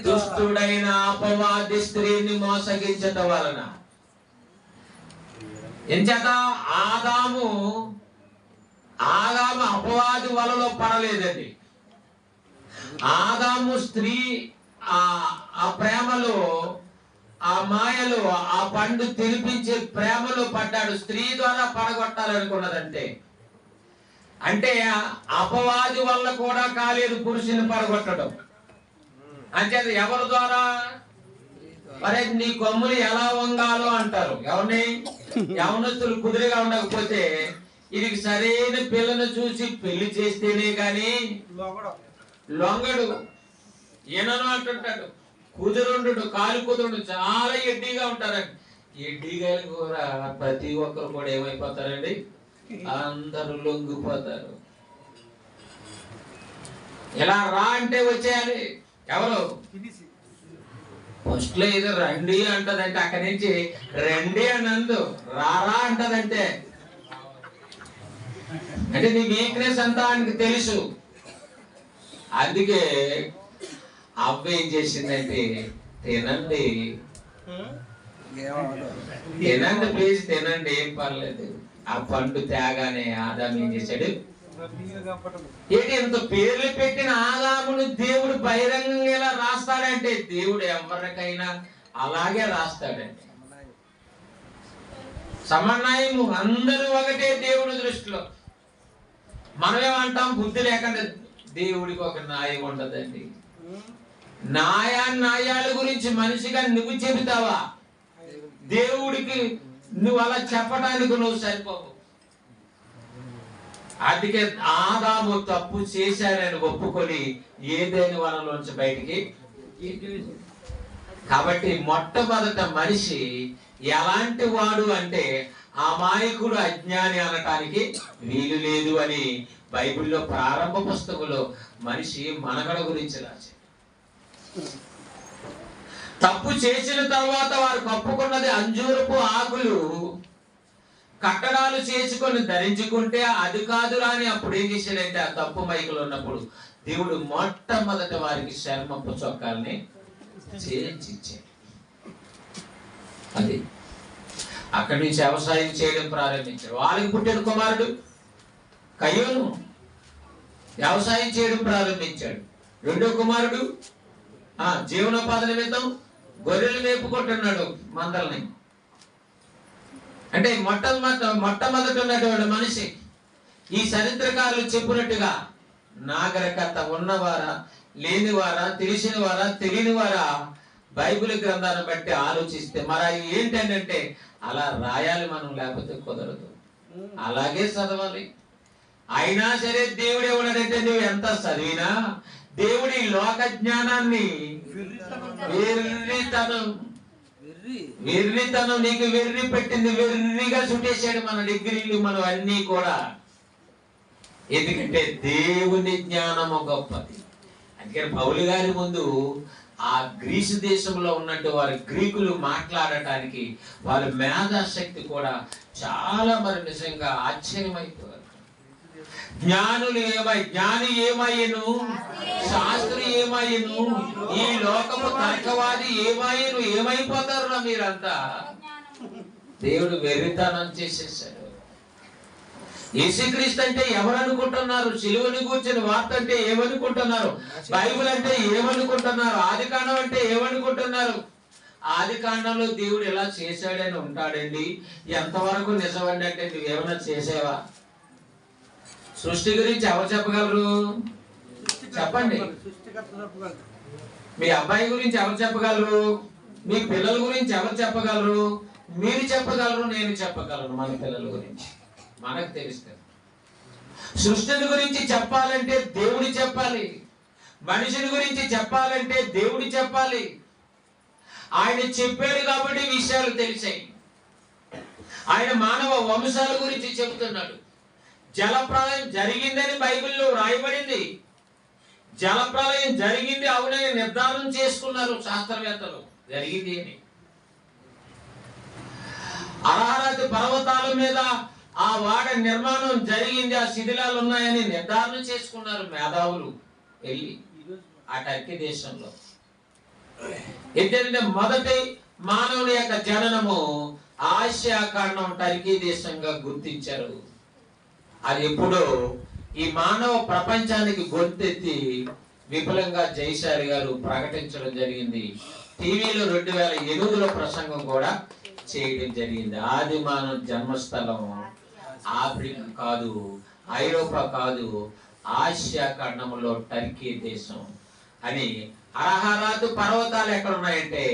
దుష్టుడైన అపవాది స్త్రీని మోసగించటం వలన. ఎంచేత ఆదాము అపవాది వలలో పడలేదండి. ఆదాము స్త్రీ ఆ ప్రేమలో, ఆ మాయలో, ఆ పండు తినిపించే ప్రేమలో పడ్డాడు. స్త్రీ ద్వారా పడగొట్టాలనుకున్నదంటే అంటే అపవాది వల్ల కూడా కాలేదు పురుషుని పడగొట్టడం. అంచేత ఎవరి ద్వారా? మరి నీ కొమ్ములు ఎలా వంగాలో అంటారు. ఎవరిని? యవనస్తులు కుదిరిగా ఉండకపోతే ఇది సరైన పిల్లను చూసి పెళ్లి చేస్తేనే కానీ లొంగడు, ఈయనను అంటుంటాడు, కుదురుండు, కాలు కుదురుండు, చాలా ఎడ్డీగా ఉంటారండి. ఎడ్డీగా కూడా ప్రతి ఒక్కరు కూడా ఏమైపోతారండి, అందరూ లొంగిపోతారు. ఇలా రా అంటే వచ్చేయాలి. ఎవరు ఫస్ట్ లో ఏదో రండి అంటదంటే అక్కడి నుంచి రండి అని అందు, రారా అంటదంటే అంటే నీ వీక్నెస్ అంతా ఆయనకి తెలుసు. అందుకే అవ్వ ఏం చేసిందంటే, తినండి తినండి ప్లీజ్ తినండి, ఏం పర్లేదు. ఆ పండు తేగానే ఆదాం ఏం చేశాడు, ఏంటి ఇంత పేర్లు పెట్టిన ఆదామును దేవుడు బహిరంగంగా ఎలా రాస్తాడంటే, దేవుడు ఎవరికైనా అలాగే రాస్తాడండి. సమన్వయము, అందరూ ఒకటే దేవుడి దృష్టిలో. మనమేమంటాం, బుద్ధి లేకుండా దేవుడికి ఒక న్యాయం ఉండదండి. న్యాయాల గురించి మనిషిగా నువ్వు చెబుతావా, దేవుడికి నువ్వు అలా చెప్పడానికి నువ్వు సరిపోవు. అందుకే ఆదాము తప్పు చేశాడని ఒప్పుకొని ఏదైనా వనంలోంచి బయటికి. కాబట్టి మొట్టమొదట మనిషి ఎలాంటి వాడు అంటే అమాయకుడు, అజ్ఞాని అనటానికి వీలు లేదు అని బైబిల్లో ప్రారంభ పుస్తకంలో మనిషి మనగడ గురించి రాశాడు. తప్పు చేసిన తర్వాత వారు కప్పుకున్నది అంజూరపు ఆకులు, కట్టడాలు చేసుకొని ధరించుకుంటే అది కాదురా అని అప్పుడు ఏం చేశాడంటే, ఆ తప్పు మైకులు ఉన్నప్పుడు దేవుడు మొట్టమొదట వారికి చర్మపు చొక్కాలని చేయించాడు. అది అక్కడి నుంచి వ్యవసాయం చేయడం ప్రారంభించాడు. వాళ్ళకి పుట్టిన కుమారుడు కయ్యోను వ్యవసాయం చేయడం ప్రారంభించాడు. రెండో కుమారుడు జీవనోపాధి నిమిత్తం గొర్రెలు మేపుకుంటున్నాడు మందల్ని. అంటే మొట్టమొదట ఉన్నటువంటి మనిషి ఈ చరిత్రకారులు చెప్పినట్టుగా నాగరికత ఉన్నవారా, లేనివారా, తెలిసిన వారా, తెలియని వారా, బైబిల్ గ్రంథాన్ని బట్టి ఆలోచిస్తే మరి ఏంటంటే అలా రాయాలి మనం, లేకపోతే కుదరదు. అలాగే చదవాలి. అయినా సరే దేవుడు ఏమన్నాడంటే, నువ్వు ఎంత చదివినా దేవుడి లోక జ్ఞానాన్ని వెర్రితనం నీకు వెర్రి పెట్టింది, వెర్రిగా చుట్టేశాడు మన డిగ్రీలు, మనం అన్నీ కూడా. ఎందుకంటే దేవుని జ్ఞానము గొప్పది. అందుకని పౌలు గారి ముందు ఆ గ్రీసు దేశంలో ఉన్నట్టు వారి గ్రీకులు మాట్లాడటానికి వారి మేధాశక్తి కూడా చాలా మరి నిజంగా ఆశ్చర్యమైపోయారు. జ్ఞాని ఏమయ్యను, శాస్త్రి ఏమయ్యను, ఈ లోకము తర్కవాది ఏమయ్యను, ఏమైపోతారు మీరంతా. దేవుడు వెర్రితనం చేసేసాడు. యేసుక్రీస్తు అంటే ఎవరనుకుంటున్నారు? సిలువని కూర్చుని వార్త అంటే ఏమనుకుంటున్నారు? బైబిల్ అంటే ఏమనుకుంటున్నారు? ఆదికాండం అంటే ఏమనుకుంటున్నారు? ఆదికాండంలో దేవుడు ఎలా చేశాడని ఉంటాడండి. ఎంతవరకు నిజమండి అంటే, నువ్వేమన్నా చేసావా? సృష్టి గురించి ఎవరు చెప్పగలరు? చెప్పండి. మీ అబ్బాయి గురించి ఎవరు చెప్పగలరు? మీ పిల్లల గురించి ఎవరు చెప్పగలరు? మీరు చెప్పగలరు, నేను చెప్పగలను. మన పిల్లల గురించి మనకు తెలుస్తుంది. సృష్టిని గురించి చెప్పాలంటే దేవుడు చెప్పాలి. మనిషిని గురించి చెప్పాలంటే దేవుడు చెప్పాలి. ఆయన చెప్పాడు కాబట్టి విషయాలు తెలిసాయి. ఆయన మానవ వంశాల గురించి చెబుతున్నాడు. జలప్రలయం జరిగిందని బైబిల్లో రాయబడింది. జలప్రలయం జరిగింది అవునని నిర్ధారణ చేసుకున్నారు శాస్త్రవేత్తలు, జరిగింది అని. అరారత్ పర్వతాల మీద ఆ వాడ నిర్మాణం జరిగింది, ఆ శిథిలాలు ఉన్నాయని నిర్ధారణ చేసుకున్నారు మేధావులు వెళ్ళి ఆ టర్కీ దేశంలో. ఏంటంటే మొదటి మానవుని యొక్క జననము ఆసియా ఖండం టర్కీ దేశంగా గుర్తించారు. అది ఎప్పుడో ఈ మానవ ప్రపంచానికి గొంతెత్తి విపులంగా జైశారి గారు ప్రకటించడం జరిగింది. టీవీలో 2008లో ప్రసంగం కూడా చేయడం జరిగింది. ఆది మానవ జన్మస్థలం ఆఫ్రికా కాదు, ఐరోపా కాదు, ఆసియా ఖండంలో టర్కీ దేశం అని. అరహరాతు పర్వతాలు ఎక్కడ ఉన్నాయంటే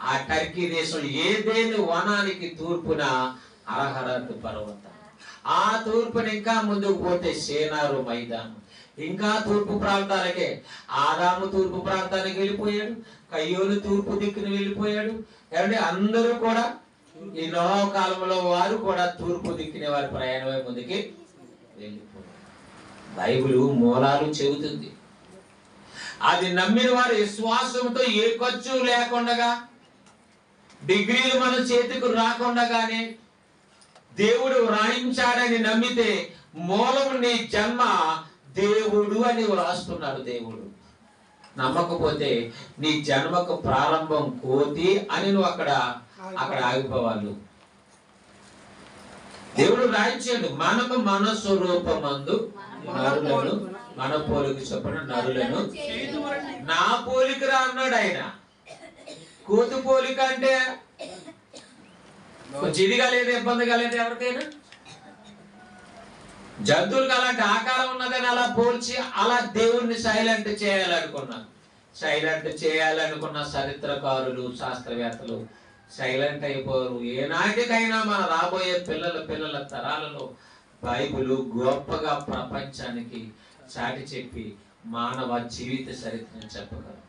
ఆ టర్కీ దేశం ఏదేని వనానికి తూర్పున అరహరాతు పర్వతం. ఆ తూర్పుని ఇంకా ముందుకు పోతే సేనారు మైదానం, ఇంకా తూర్పు ప్రాంతాలకే. ఆదాము తూర్పు ప్రాంతానికి వెళ్ళిపోయాడు, కయ్యోలు తూర్పు దిక్కుని వెళ్ళిపోయాడు. ఏమంటే అందరూ కూడా ఈ నోహ కాలంలో వారు కూడా తూర్పు దిక్కునే వారి ప్రయాణమై ముందుకి వెళ్ళిపోయారు. బైబిల్ మూలాలు చెబుతుంది. అది నమ్మిన వారు విశ్వాసంతో ఏ ఖర్చు లేకుండా, డిగ్రీలు మన చేతికి రాకుండానే దేవుడు వ్రాయించాడని నమ్మితే మూలము నీ జన్మ దేవుడు అని వ్రాస్తున్నాడు దేవుడు. నమ్మకపోతే నీ జన్మకు ప్రారంభం కోతి అని నువ్వు అక్కడ ఆగిపోవాలి. దేవుడు రాయించాడు, మనము మన స్వరూపమందు నరులను, మన పోలిక చొప్పున నరులను నా పోలికరా అన్నాడు ఆయన. కోతి పోలిక అంటే జిదిగా లేదు, ఇబ్బందిగా లేదు ఎవరికైనా. జంతువులకు అలాంటి ఆకారం ఉన్నదని అలా పోల్చి అలా దేవుణ్ణి సైలెంట్ చేయాలనుకున్న చరిత్రకారులు, శాస్త్రవేత్తలు సైలెంట్ అయిపోరు. ఏనాటికైనా మన రాబోయే పిల్లల తరాలలో బైబిల్ గొప్పగా ప్రపంచానికి చాటి చెప్పి మానవ జీవిత చరిత్రను చెప్పగలరు.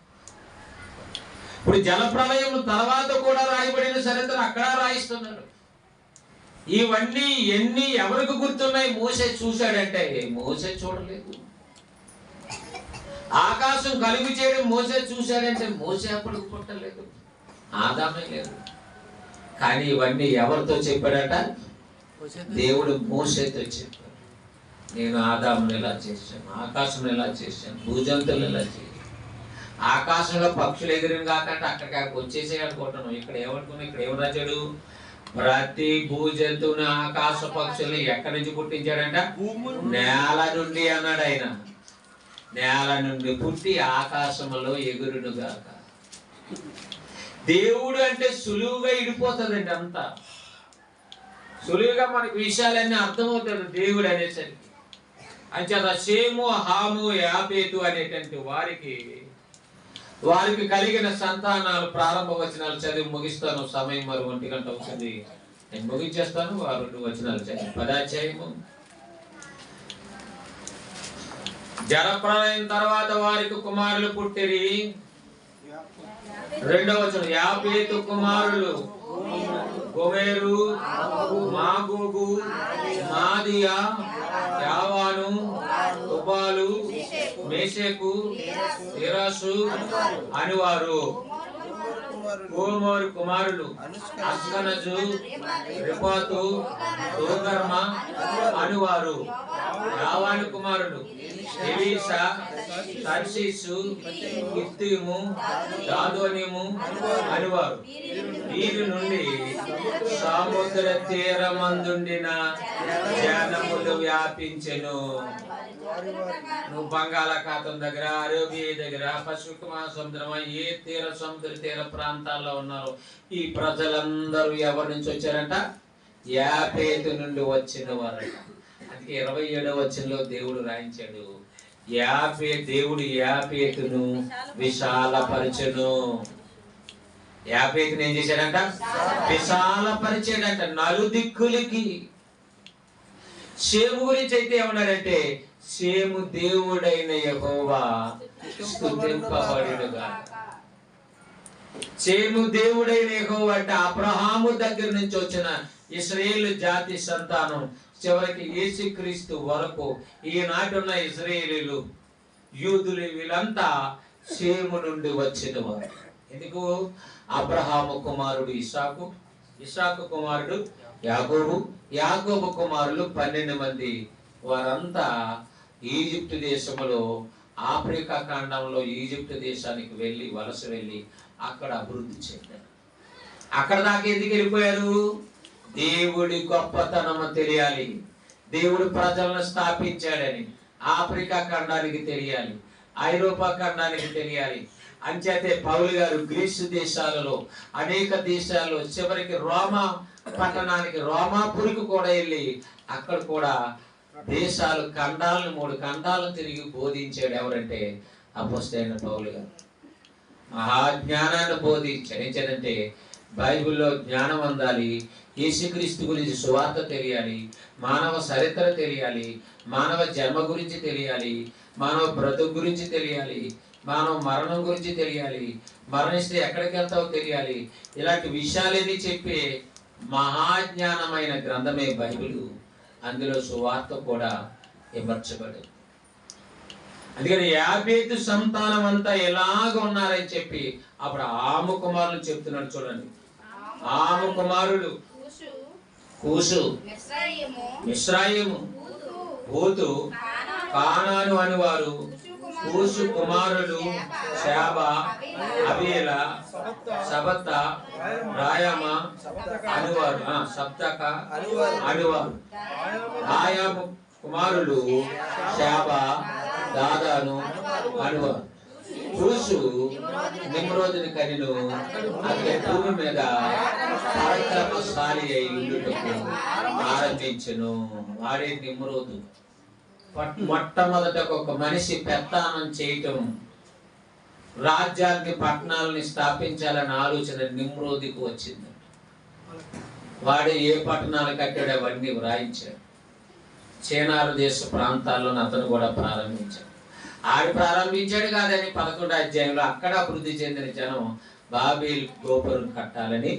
ఇప్పుడు జలప్రలయం తర్వాత కూడా రాయబడిన చరిత్ర అక్కడ రాయిస్తున్నాడు. ఇవన్నీ ఎన్ని ఎవరికి గుర్తున్నాయి? మోసే చూశాడంటే మోసే చూడలేదు. ఆకాశం కలుగు చేయడం మోసే చూశాడంటే మోసే అప్పటికి పుట్టలేదు, ఆదామే లేదు. కానీ ఇవన్నీ ఎవరితో చెప్పాడట? దేవుడు మోసేతో చెప్పాడు. నేను ఆదాముని ఇలా చేశాను, ఆకాశం ఇలా చేశాను, భూజంతులు ఇలా చేశాను. ఆకాశంలో పక్షులు ఎగిరిన కాకంటే అక్కడికి వచ్చేసే అనుకుంటున్నాం. ఇక్కడ ఏమనుకున్నాం? ఇక్కడ ఏం రాశాడు? ప్రతి భూజంతువుని, ఆకాశ పక్షుల్ని ఎక్కడి నుంచి పుట్టించాడంట? నేల నుండి అన్నాడు ఆయన. నేల నుండి పుట్టి ఆకాశంలో ఎగురునుగాక. దేవుడు అంటే సులువుగా ఇడిపోతుందండి, అంతా సులువుగా మనకి విషయాలన్నీ అర్థమవుతాడు దేవుడు అనేసరికి. అంచేత షేము, హాము, యాపేతు అనేటువంటి వారికి కలిగిన సంతానాలు ప్రారంభ వచనాలు చదివి ముగిస్తాను. సమయం మరి 1 గంట అవుతుంది, నేను ముగించేస్తాను. 2 వచనాలు చదివి 10వ అధ్యాయము. జలప్రలయం తర్వాత వారికి కుమారులు పుట్టిరి. 2వ వచనం, యాపేతు కుమారులు గోమెరు, మాగోగు, మాదియా, యావాను, తుబాలు, మేషేకు, తెరాసు అనువారు. గోమోరు కుమారులు అస్కనజు, రిపాతు, తోగర్మ అనువారు. యావాను కుమారులు ఎలీసా, తర్షీసు, కిత్తీము, దాదోనిము అనువారు. వీరి నుండి సముద్ర తీరమందుండిన జనములు వ్యాపించెను. నువ్వు బంగాళాఖాతం దగ్గర, అరేబియా దగ్గర, పసిఫిక్ మహాసముద్రం, ఏ సముద్ర తీర ప్రాంతాల్లో ఉన్నారు ఈ ప్రజలందరూ ఎవరి నుంచి వచ్చారంట? యాపేతు నుండి వచ్చిన వారట. అందుకే 27వ వచనంలో దేవుడు రాయించాడు, దేవుడు యాపేతును విశాలపరచును. యాపేతును ఏం చేశాడంట? విశాలపరిచాడంట నలుదిక్కులకి. షేము గురించి అయితే ఏమన్నారంటే, షేము దేవుడైన యెహోవా స్తుతింపబడునుగాక. షేము దేవుడైన యెహోవా అంటే అబ్రహాము దగ్గర నుంచి వచ్చిన ఇశ్రాయేలు జాతి సంతానం చివరికి యేసుక్రీస్తు వరకు ఈనాటి ఉన్న ఇశ్రాయేలీలు, యూదులు, వీళ్ళంతా షేము నుండి వచ్చిన వారు. ఎందుకు? అబ్రహాము కుమారుడు ఇస్సాకు, ఇస్సాకు కుమారుడు యాకోబు, యాకోబు కుమారులు 12 మంది. వారంతా ఈజిప్టు దేశంలో, ఆఫ్రికా ఖండంలో ఈజిప్టు దేశానికి వెళ్ళి వలస వెళ్ళి అక్కడ అభివృద్ధి చెందారు. అక్కడ దాకా ఎందుకు వెళ్ళిపోయారు? దేవుడి గొప్పతనము తెలియాలి, దేవుడు ప్రజలను స్థాపించాడని ఆఫ్రికా ఖండానికి తెలియాలి, ఐరోపా ఖండానికి తెలియాలి. అంచేతే పౌలు గారు గ్రీసు దేశాలలో, అనేక దేశాల్లో, చివరికి రోమా పట్టణానికి, రోమాపురికి కూడా వెళ్ళి అక్కడ కూడా దేశాలు, ఖండాలను, 3 ఖండాలను తిరిగి బోధించాడు. ఎవరంటే అపోస్తలుడైన పౌలు గారు. మహాజ్ఞానాన్ని బోధించాడు. ఏంటంటే బైబిల్లో జ్ఞానం అందాలి, యేసుక్రీస్తు గురించి సువార్త తెలియాలి, మానవ చరిత్ర తెలియాలి, మానవ జన్మ గురించి తెలియాలి, మానవ బ్రతుకు గురించి తెలియాలి, మానవ మరణం గురించి తెలియాలి, మరణిస్తే ఎక్కడికి వెళ్తావో తెలియాలి. ఇలాంటి విషయాలన్నీ చెప్పే మహాజ్ఞానమైన గ్రంథమే బైబిల్. అందులో సువార్త కూడా ఇమర్చబడింది. అందుకని యాబేతు సంతానం అంతా ఎలాగ ఉన్నారని చెప్పి అప్పుడు ఆము కుమారులు చెప్తున్నాడు. చూడండి, ఆము కుమారులు కూసు, మిశ్రాయిము, పూతు, కానాను అనువారు. కూసు కుమారులు శాబ, అబీల, సబత్త, రాయమ అనువారు. సప్తక అనువారు. రాయము కుమారులు శాబ, దాదాను అనువారు. కూసు నిమ్రోదుని కనిను, అతని భూమి మీద పరాక్రమశాలి అయి ఉండుటకు ఆరంభించెను. వాడే నిమ్రోదు. మొట్టమొదట ఒక మనిషి పెత్తానం చేయటం, రాజ్యాన్ని పట్టణాలని స్థాపించాలన్న ఆలోచన నిమ్రోదికి వచ్చింది. వాడే ఏ పట్టణాలు కట్టాడు అవన్నీ వ్రాయించాడు. చీనారు దేశ ప్రాంతాల్లో అతను కూడా ప్రారంభించాడు. ఆడు ప్రారంభించాడు కాదని 11వ అధ్యాయంలో అక్కడ అభివృద్ధి చెందిన జనం బాబేల్ గోపురం కట్టాలని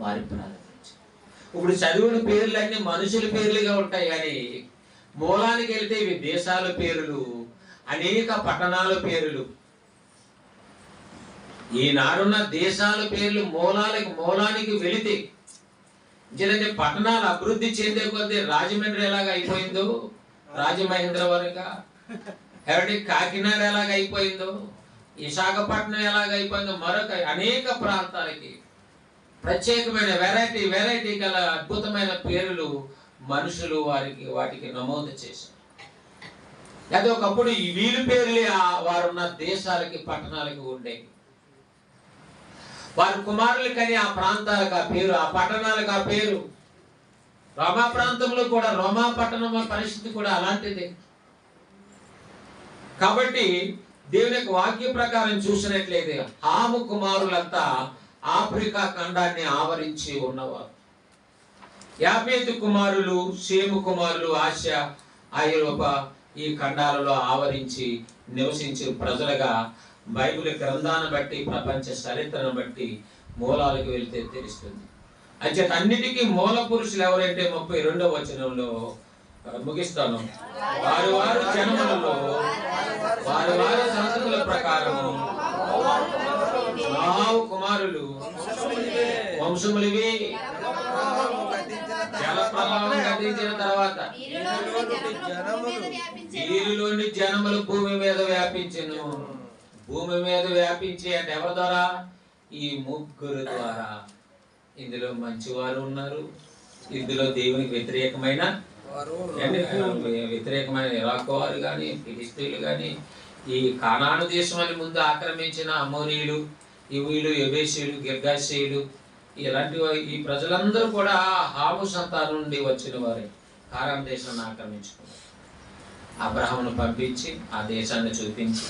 వారి ప్రారంభించారు. ఇప్పుడు చదివిన పేర్లన్నీ మనుషుల పేర్లుగా ఉంటాయి, కానీ మూలానికి వెళ్తే ఇవి దేశాల పేర్లు, అనేక పట్టణాల పేర్లు. ఈనాడున్న దేశాల పేర్లు మూలానికి వెళితే, ఎందుకంటే పట్టణాలు అభివృద్ధి చెందే కొద్దీ రాజమండ్రి ఎలాగ అయిపోయిందో, రాజమహేంద్రవరంగా, ఎవరి కాకినాడ ఎలాగ అయిపోయిందో, విశాఖపట్నం ఎలాగ అయిపోయిందో, మరొక అనేక ప్రాంతాలకి ప్రత్యేకమైన వెరైటీ గల అద్భుతమైన పేర్లు మనుషులు వాటికి నమోదు చేశారు. అదే ఒకప్పుడు ఈ వీళ్ళ పేర్లే వారున్న దేశాలకి పట్టణాలకి ఉండేవి. వారి కుమారులకని ఆ ప్రాంతాలకు ఆ పేరు, ఆ పట్టణాలకు ఆ పేరు. రోమా ప్రాంతంలో కూడా, రోమా పట్టణం పరిస్థితి కూడా అలాంటిదే. కాబట్టి దేవుని యొక్క వాక్య ప్రకారం చూసినట్లయితే హాము కుమారులంతా ఆఫ్రికా ఖండాన్ని ఆవరించి ఉన్నవారు. యాపేతు కుమారులు, షేము కుమారులు ఆసియా, ఐరోపా ఈ ఖండాలలో ఆవరించి నివసించే ప్రజలుగా బైబిల్ గ్రంథాన్ని బట్టి, ప్రపంచ చరిత్రను బట్టి మూలాలకు వెళ్తే తెలుస్తుంది. అయితే అన్నిటికీ మూల పురుషులు ఎవరంటే 32వ వచనంలో ముగిస్తాను. వారు జనములలో వారి సంతతుల ప్రకారము కుమారులు వంశములివి. జలప్రవాహం గతించిన తర్వాత వీరిలోని జనములు భూమి మీద వ్యాపించెను. భూమి మీద వ్యాపించి అంటే ఎవరి ద్వారా? ఈ ముగ్గురు ద్వారా. ఇందులో మంచివారు ఉన్నారు, ఇందులో దేవునికి వ్యతిరేకమైన ఇరాకు వారు కానీ, ఫిలిస్తీన్లు కానీ, ఈ కానాను దేశం అని ముందు ఆక్రమించిన అమోరీయులు, ఇవీలు, ఎబేసీయులు, గిర్గాషీయులు, ఇలాంటి ఈ ప్రజలందరూ కూడా హాము సంతానం నుండి వచ్చిన వారే. కానాను దేశాన్ని ఆక్రమించుకున్నారు. అబ్రహామును పంపించి ఆ దేశాన్ని చూపించి,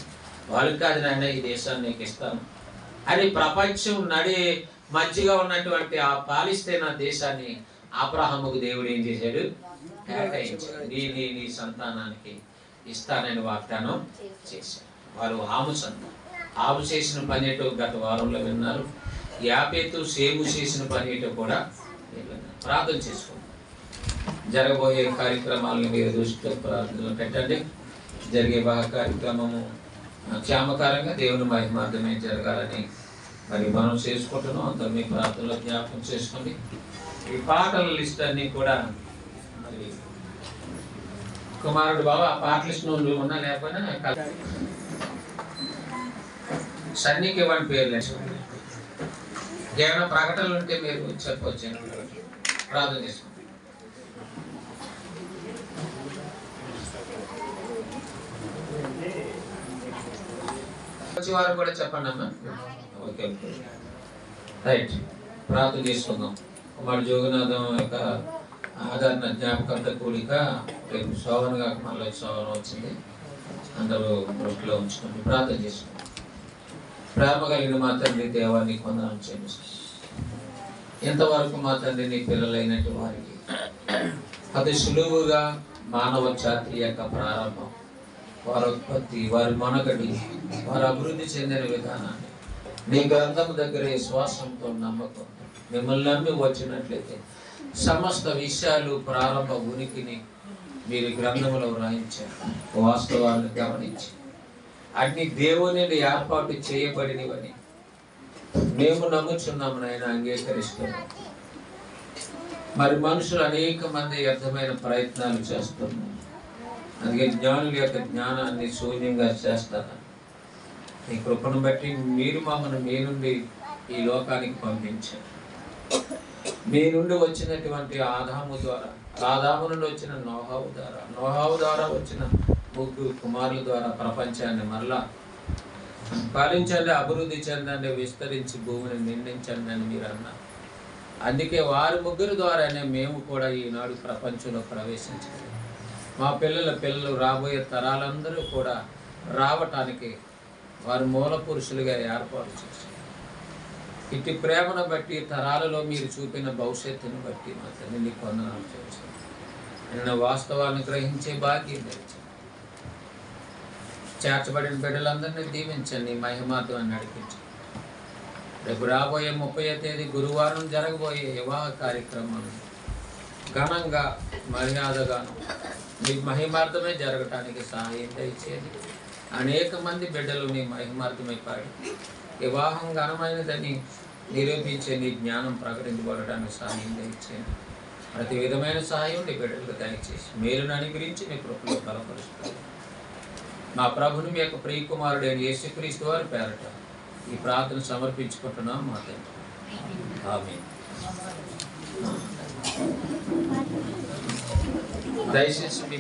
వాళ్ళకి కాదు నాయన ఈ దేశాన్ని నీకు ఇస్తాను అని ప్రపంచం మధ్యగా ఉన్నటువంటి ఆ పాలిస్తీనా దేశాన్ని అబ్రహాముకు దేవుడు ఏం చేశాడు? కేటాయించాడు. నీ సంతానానికి ఇస్తానని వాగ్దానం చేశాడు. వారు హాము సంతానం. హాము చేసిన పని ఏంటో గత వారంలో విన్నారు. యాపేతు, షేము చేసిన పని ఏంటో కూడా విన్నారు. ప్రార్థన చేసుకోండి. జరగబోయే కార్యక్రమాలను మీరు దృష్టిలో ప్రార్థనలు పెట్టండి. జరిగే కార్యక్రమము క్షేమకరంగా దేవుని మహిమార్థమే జరగాలని మరి మనం చేసుకుంటున్నాం. అంత మీ ప్రార్థనలో జ్ఞాపకం చేసుకోండి. ఈ పాటల లిస్ట్ అన్ని కూడా మరి కుమారుడు బాబు ఆ పాటల లిస్ట్ నువ్వు ఉన్నా లేకపోయినా సన్నికి ఇవ్వండి పేర్లు. ఏమైనా ప్రకటనలు ఉంటే మీరు చెప్పవచ్చు. ప్రార్థన చేసుకోండి. వారు కూడా చెప్పండి అమ్మా. Okay, right. ప్రార్థన చేసుకుందాం. కుమారుడు జోగనాథం యొక్క ఆదరణ జ్ఞాపకంతో కూడిక రేపు శోభనగా మళ్ళీ శోభన వచ్చింది. అందరూ దృష్టిలో ఉంచుకోండి. ప్రార్థన చేసుకోండి. ప్రేమ కలిగిన మా తండ్రి దేవాన్ని కొందరం చేస్తాం. ఇంతవరకు మా తండ్రి నీ పిల్లలైనట్టు వారికి అది సులువుగా మానవ జాతి యొక్క ప్రారంభం, వారి ఉత్పత్తి, వారి మనగడి, వారి అభివృద్ధి చెందిన విధానాన్ని నీ గ్రంథం దగ్గర విశ్వాసంతో నమ్మకం మిమ్మల్ని నమ్మి వచ్చినట్లయితే సమస్త విషయాలు ప్రారంభ ఉనికిని మీరు గ్రంథంలో వ్రాయించారు. వాస్తవాలను గమనించి అన్ని దేవుని ఏర్పాటు చేయబడినవని మేము నమ్ముచున్నాము నాయన, అంగీకరిస్తున్నాం. మరి మనుషులు అనేక మంది వ్యర్థమైన ప్రయత్నాలు చేస్తున్నారు. అందుకే జ్ఞానుల యొక్క జ్ఞానాన్ని శూన్యంగా చేస్తాను. నీ కృపను బట్టి మీరు మమ్మల్ని మీ నుండి ఈ లోకానికి పంపించారు. మీ నుండి వచ్చినటువంటి ఆదాము ద్వారా, ఆదాము నుండి వచ్చిన నోహావు ద్వారా, నోహావు ద్వారా వచ్చిన ముగ్గురు కుమారుల ద్వారా ప్రపంచాన్ని మరలా పాలించండి, అభివృద్ధి చెందండి, విస్తరించి భూమిని నిండించండి అని మీరు అన్నారు. అందుకే వారి ముగ్గురు ద్వారానే మేము కూడా ఈనాడు ప్రపంచంలో ప్రవేశించాలి. మా పిల్లలు రాబోయే తరాలందరూ కూడా రావటానికి వారు మూల పురుషులుగా ఏర్పాటు చేశారు. ఇటు ప్రేమను బట్టి, తరాలలో మీరు చూపిన భవిష్యత్తును బట్టి మా తండ్రి నీకు వందనాలు చేస్తాను. నిన్న వాస్తవాన్ని గ్రహించే భాగ్యం తెచ్చాను. చేర్చబడిన బిడ్డలందరినీ దీవించండి, మహిమాత్వాన్ని నడిపించండి. రేపు రాబోయే 30వ తేదీ గురువారం జరగబోయే వివాహ కార్యక్రమం ఘనంగా, మర్యాదగాను మీ మహిమార్థమే జరగటానికి సహాయం దయచేయండి. అనేక మంది బిడ్డలు మీ మహిమార్థమై పాడి వివాహం ఘనమైనదని నిరూపించే నీ జ్ఞానం ప్రకటించబడటానికి సహాయం దయచేయండి. ప్రతి విధమైన సహాయం నీ బిడ్డలకు దయచేసి మేలును అనుగ్రహించి మీ కృపలో బలపరుస్తారు. మా ప్రభుని మీ యొక్క ప్రియకుమారుడైన యేసుక్రీస్తు వారి పేరట ఈ ప్రార్థన సమర్పించుకుంటున్నాం మా తండ్రి. ఆమేన్. దయచేసి మీ